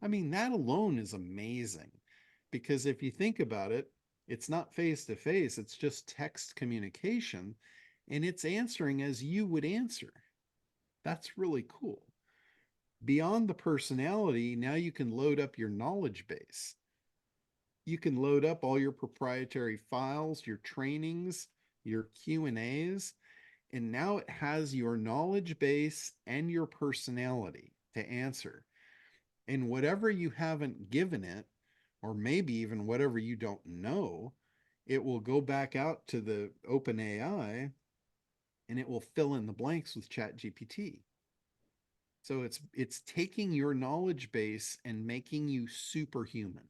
I mean, that alone is amazing, because if you think about it, it's not face to face, it's just text communication, and it's answering as you would answer. That's really cool. Beyond the personality, now you can load up your knowledge base. You can load up all your proprietary files, your trainings, your Q&As, and now it has your knowledge base and your personality to answer. And whatever you haven't given it, or maybe even whatever you don't know, it will go back out to the OpenAI and it will fill in the blanks with ChatGPT. So it's taking your knowledge base and making you superhuman.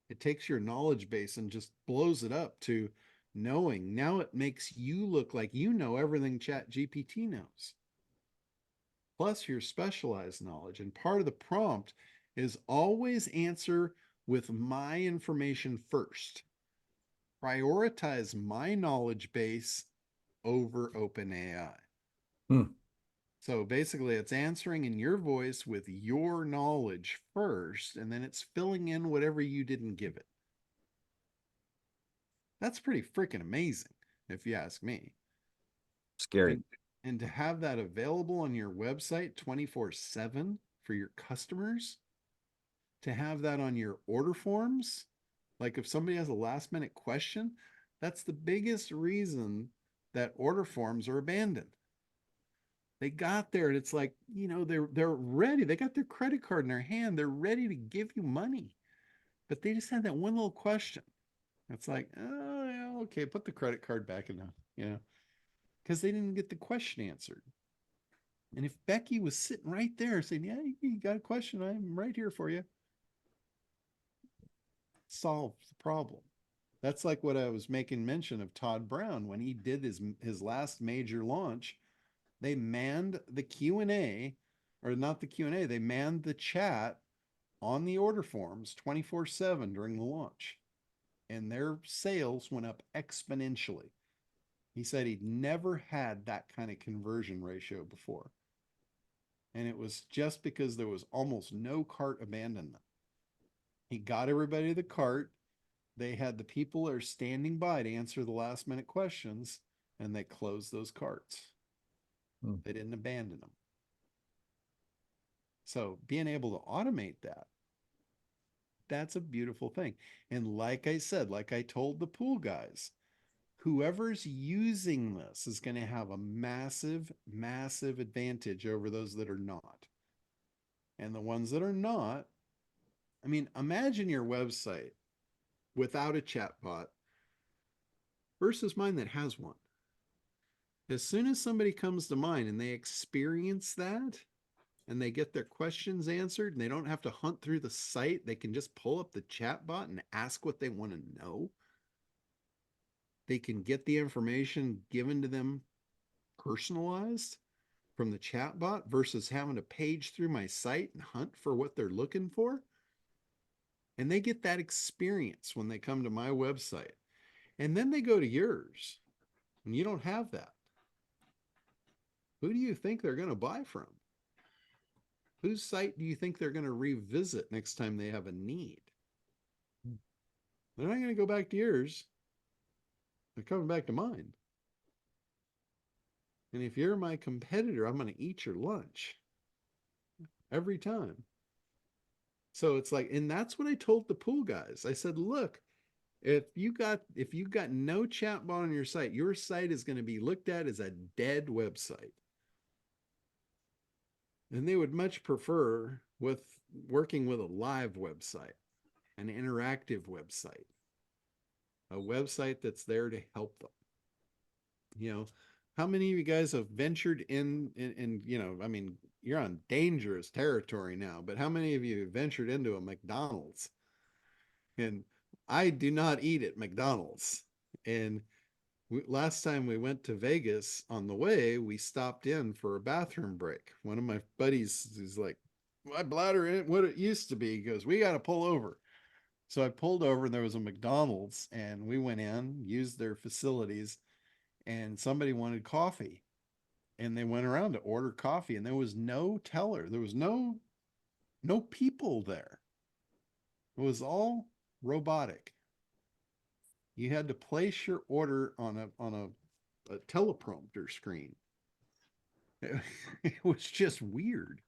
It takes your knowledge base and just blows it up to knowing. Now it makes you look like you know everything ChatGPT knows. Plus your specialized knowledge. And part of the prompt is always answer with my information first. Prioritize my knowledge base over OpenAI. So basically it's answering in your voice with your knowledge first, and then it's filling in whatever you didn't give it. That's pretty freaking amazing, if you ask me. Scary. And to have that available on your website 24/7 for your customers, to have that on your order forms, like if somebody has a last minute question, that's the biggest reason that order forms are abandoned. They got there and it's like, you know, they're ready. They got their credit card in their hand. They're ready to give you money. But they just had that one little question. It's like, oh, yeah, okay, put the credit card back in, you know, because they didn't get the question answered. And if Becky was sitting right there saying, yeah, you got a question, I'm right here for you, solve the problem. That's like what I was making mention of Todd Brown when he did his last major launch. They manned the Q&A, or not the Q&A, they manned the chat on the order forms 24/7 during the launch. And their sales went up exponentially. He said he'd never had that kind of conversion ratio before. And it was just because there was almost no cart abandonment. He got everybody to the cart. They had the people that are standing by to answer the last minute questions, and they closed those carts. They didn't abandon them. So being able to automate that, that's a beautiful thing. And like I said, like I told the pool guys, whoever's using this is going to have a massive, massive advantage over those that are not. And the ones that are not, I mean, imagine your website without a chatbot versus mine that has one. As soon as somebody comes to mind and they experience that and they get their questions answered and they don't have to hunt through the site, they can just pull up the chatbot and ask what they want to know. They can get the information given to them personalized from the chatbot versus having to page through my site and hunt for what they're looking for. And they get that experience when they come to my website. And then they go to yours and you don't have that. Who do you think they're going to buy from? Whose site do you think they're going to revisit next time they have a need? They're not going to go back to yours. They're coming back to mine. And if you're my competitor, I'm going to eat your lunch every time. So it's like, and that's what I told the pool guys. I said, look, if you got no chatbot on your site is going to be looked at as a dead website. And they would much prefer working with a live website, an interactive website, a website that's there to help them. You know, how many of you guys have ventured in, you know, I mean, you're on dangerous territory now, but how many of you have ventured into a McDonald's? And I do not eat at McDonald's. And last time we went to Vegas, on the way, we stopped in for a bathroom break. One of my buddies is like, my bladder ain't what it used to be. He goes, we got to pull over. So I pulled over and there was a McDonald's and we went in, used their facilities, and somebody wanted coffee. And they went around to order coffee and there was no teller. There was no people there. It was all robotic. You had to place your order on a teleprompter screen. It was just weird.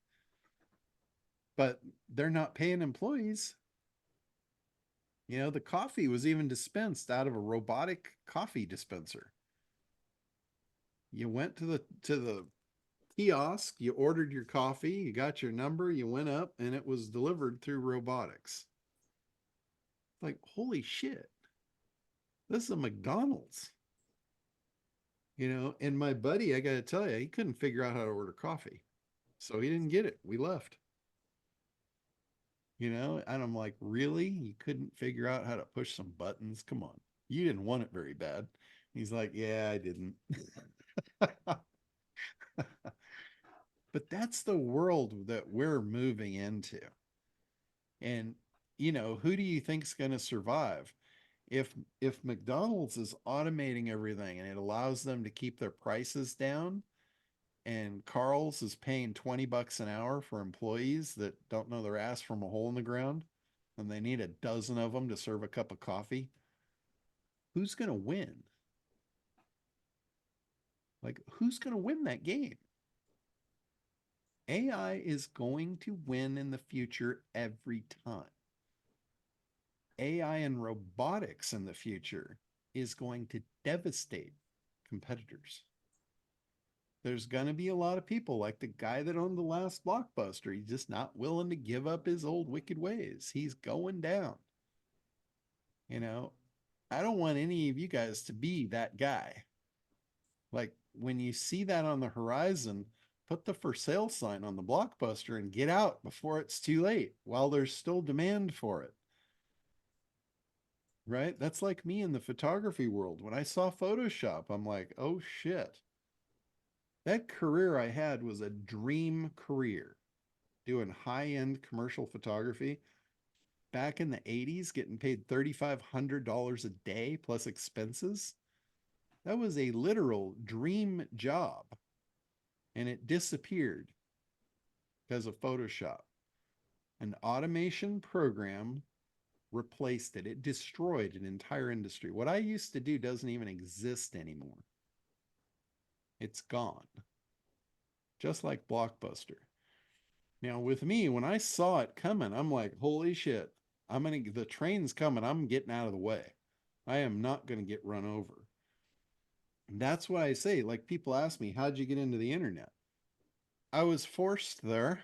But they're not paying employees. You know, the coffee was even dispensed out of a robotic coffee dispenser. You went to the kiosk, you ordered your coffee, you got your number, you went up, and it was delivered through robotics. Like, holy shit. This is a McDonald's. You know, and my buddy, I got to tell you, he couldn't figure out how to order coffee. So he didn't get it. We left. You know, and I'm like, really? You couldn't figure out how to push some buttons? Come on. You didn't want it very bad. He's like, yeah, I didn't. But that's the world that we're moving into. And, you know, who do you think's going to survive? If McDonald's is automating everything and it allows them to keep their prices down, and Carl's is paying $20 an hour for employees that don't know their ass from a hole in the ground, and they need a dozen of them to serve a cup of coffee, who's going to win? Like, who's going to win that game? AI is going to win in the future every time. AI and robotics in the future is going to devastate competitors. There's going to be a lot of people like the guy that owned the last Blockbuster. He's just not willing to give up his old wicked ways. He's going down. You know, I don't want any of you guys to be that guy. Like, when you see that on the horizon, put the for sale sign on the Blockbuster and get out before it's too late, while there's still demand for it. Right? That's like me in the photography world. When I saw Photoshop, I'm like, oh shit. That career I had was a dream career, doing high-end commercial photography. Back in the 80s, getting paid $3,500 a day plus expenses. That was a literal dream job. And it disappeared because of Photoshop. An automation program replaced it. It destroyed an entire industry. What I used to do doesn't even exist anymore. It's gone. Just like Blockbuster. Now with me, when I saw it coming, I'm like, holy shit, the train's coming. I'm getting out of the way. I am not going to get run over. And that's why I say, like, people ask me, how'd you get into the internet? I was forced there.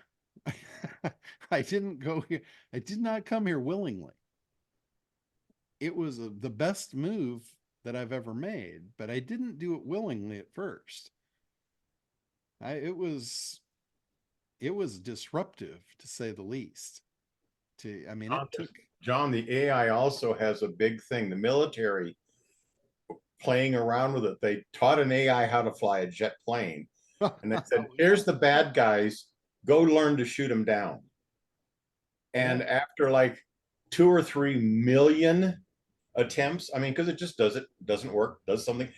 I didn't go here. I did not come here willingly. It was the best move that I've ever made, but I didn't do it willingly at first. It was disruptive, to say the least. John, the AI also has a big thing. The military playing around with it. They taught an AI how to fly a jet plane. And they said, here's the bad guys, go learn to shoot them down. And after like 2 or 3 million attempts. I mean, because it just doesn't work, does something.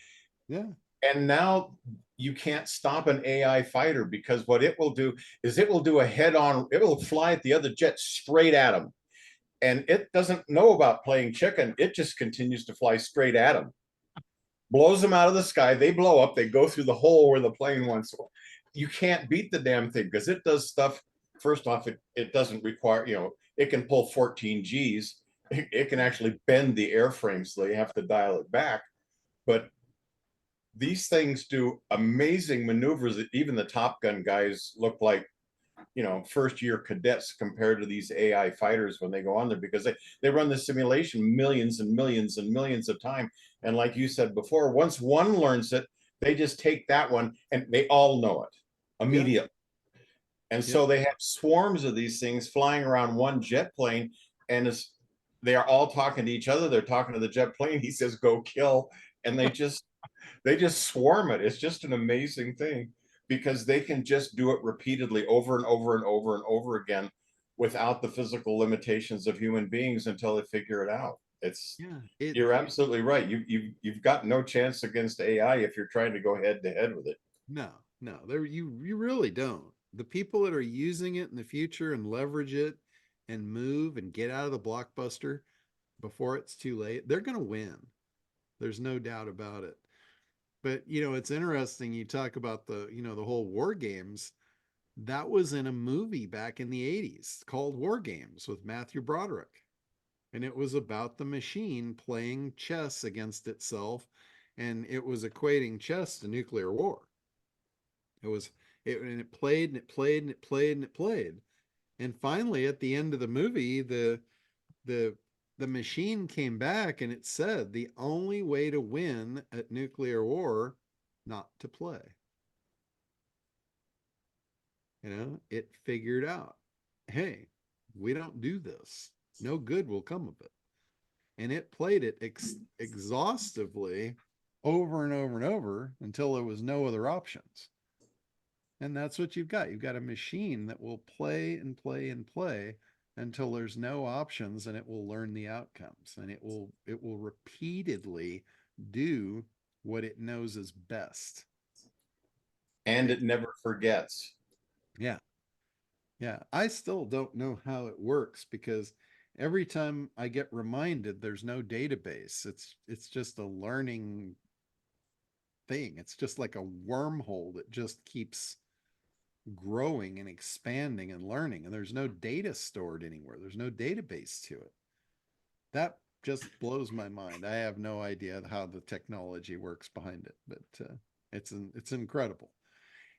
Yeah. And now you can't stop an AI fighter, because what it will do is it will do a head-on, it will fly at the other jet straight at them. And it doesn't know about playing chicken. It just continues to fly straight at them. Blows them out of the sky. They blow up. They go through the hole where the plane wants. You can't beat the damn thing, because it does stuff. First off, it doesn't require, it can pull 14 Gs. It can actually bend the airframe, so they have to dial it back. But these things do amazing maneuvers that even the Top Gun guys look like, first year cadets compared to these AI fighters when they go on there, because they run the simulation millions and millions and millions of time. And like you said before, once one learns it, they just take that one and they all know it immediately. Yeah. And so they have swarms of these things flying around one jet plane, and they are all talking to each other. They're talking to the jet plane. He says, "Go kill." And they just swarm it. It's just an amazing thing, because they can just do it repeatedly over and over and over and over again without the physical limitations of human beings until they figure it out. You're absolutely right. You've got no chance against AI if you're trying to go head to head with it. No, you really don't. The people that are using it in the future and leverage it and move and get out of the blockbuster before it's too late, they're going to win. There's no doubt about it. But, it's interesting. You talk about the whole war games. That was in a movie back in the 80s called War Games with Matthew Broderick. And it was about the machine playing chess against itself. And it was equating chess to nuclear war. And it played and it played and it played and it played. And finally, at the end of the movie, the machine came back and it said the only way to win at nuclear war, not to play. It figured out, hey, we don't do this. No good will come of it. And it played it exhaustively over and over and over until there was no other options. And that's what you've got. You've got a machine that will play and play and play until there's no options, and it will learn the outcomes, and it will repeatedly do what it knows is best. And it never forgets. Yeah. I still don't know how it works, because every time I get reminded there's no database. It's just a learning thing. It's just like a wormhole that just keeps growing and expanding and learning, and there's no data stored anywhere. There's no database to it. That just blows my mind. I have no idea how the technology works behind it, but it's incredible.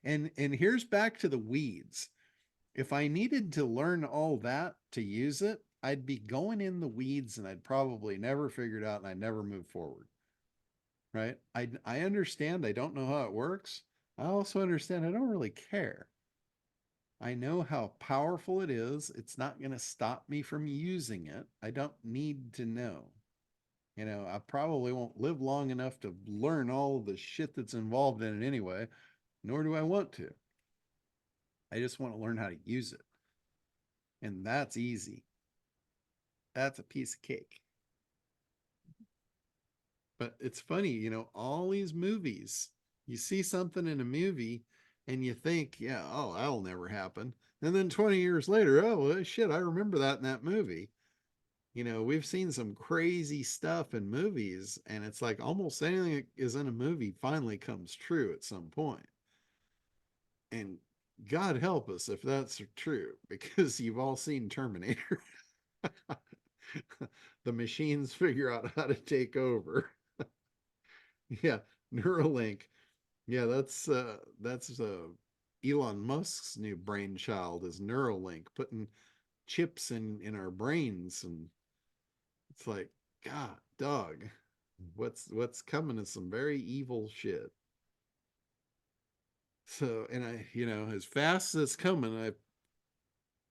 And here's back to the weeds. If I needed to learn all that to use it, I'd be going in the weeds, and I'd probably never figure it out, and I'd never move forward. Right? I understand I don't know how it works. I also understand I don't really care. I know how powerful it is. It's not going to stop me from using it. I don't need to know. I probably won't live long enough to learn all the shit that's involved in it anyway, nor do I want to. I just want to learn how to use it. And that's easy. That's a piece of cake. But it's funny, all these movies, you see something in a movie and you think, yeah, oh, that'll never happen. And then 20 years later, oh, well, shit, I remember that in that movie. We've seen some crazy stuff in movies, and it's like almost anything that is in a movie finally comes true at some point. And God help us if that's true, because you've all seen Terminator. The machines figure out how to take over. Yeah, Neuralink. Yeah, that's Elon Musk's new brainchild is Neuralink, putting chips in our brains, and it's like, God, dog, what's coming is some very evil shit. So, and as fast as it's coming,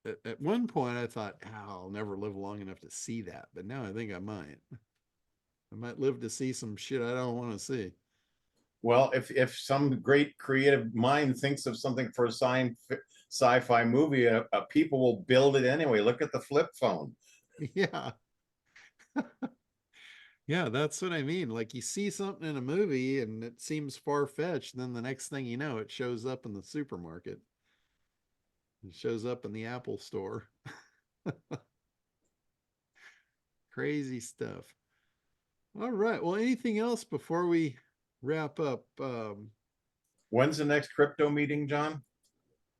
at one point I thought, I'll never live long enough to see that, but now I think I might. I might live to see some shit I don't want to see. Well, if some great creative mind thinks of something for a sci-fi movie, people will build it anyway. Look at the flip phone. Yeah. Yeah, that's what I mean. Like you see something in a movie and it seems far-fetched, then the next thing you know, it shows up in the supermarket. It shows up in the Apple store. Crazy stuff. All right. Well, anything else before we wrap up? When's the next crypto meeting, John?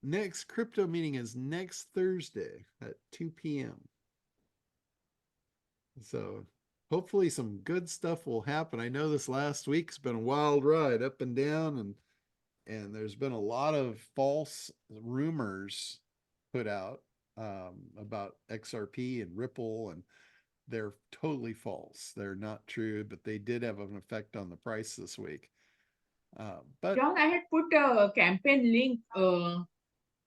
Next crypto meeting is next Thursday at 2 p.m. So hopefully some good stuff will happen. I know this last week's been a wild ride up and down, and there's been a lot of false rumors put out about XRP and Ripple, and they're totally false. They're not true, but they did have an effect on the price this week. But John, I had put a campaign link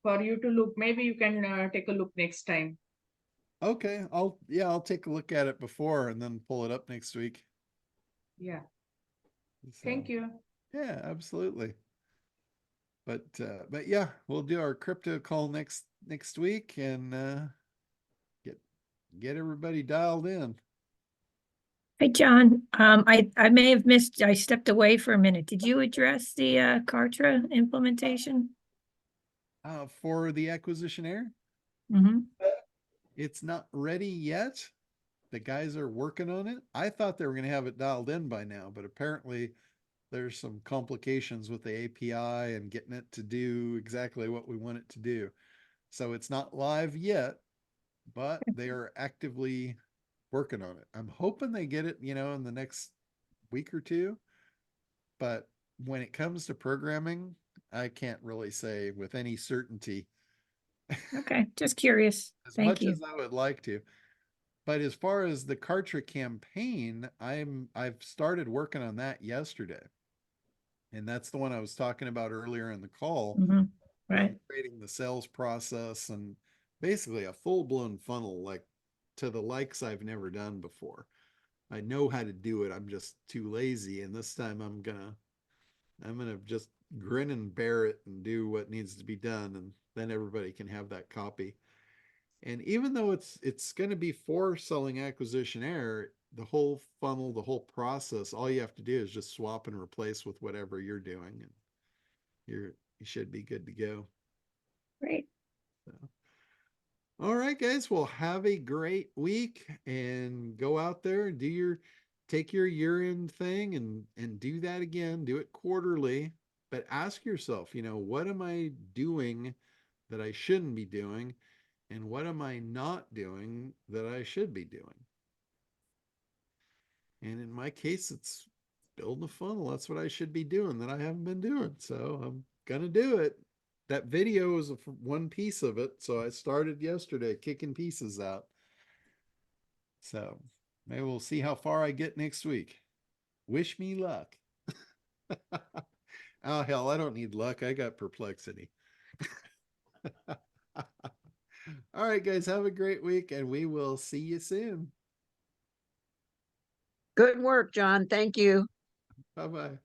for you to look. Maybe you can take a look next time. okay, I'll take a look at it before and then pull it up next week. Yeah. So, Thank you. yeah, absolutely. But yeah, we'll do our crypto call next week and get everybody dialed in. Hey, John, I may have missed, I stepped away for a minute. Did you address the Kartra implementation? For the acquisition air, Mm-hmm. it's not ready yet. The guys are working on it. I thought they were going to have it dialed in by now, but apparently there's some complications with the API and getting it to do exactly what we want it to do. So it's not live yet, but they are actively working on it. I'm hoping they get it, in the next week or two. But when it comes to programming, I can't really say with any certainty. Okay, just curious. As Thank much you. as I would like to. But as far as the Kartra campaign, I've started working on that yesterday. And that's the one I was talking about earlier in the call. Mm-hmm. Right. I'm creating the sales process and basically a full-blown funnel, like to the likes I've never done before. I know how to do it. I'm just too lazy. And this time I'm gonna just grin and bear it and do what needs to be done. And then everybody can have that copy. And even though it's going to be for selling acquisition air, the whole funnel, the whole process, all you have to do is just swap and replace with whatever you're doing, and you should be good to go. Great. So, all right, guys. Well, have a great week and go out there and take your year-end thing and do that again. Do it quarterly, but ask yourself, what am I doing that I shouldn't be doing? And what am I not doing that I should be doing? And in my case, it's building a funnel. That's what I should be doing that I haven't been doing. So I'm going to do it. That video is one piece of it. So I started yesterday kicking pieces out. So maybe we'll see how far I get next week. Wish me luck. Oh, hell, I don't need luck. I got perplexity. All right, guys, have a great week and we will see you soon. Good work, John. Thank you. Bye-bye.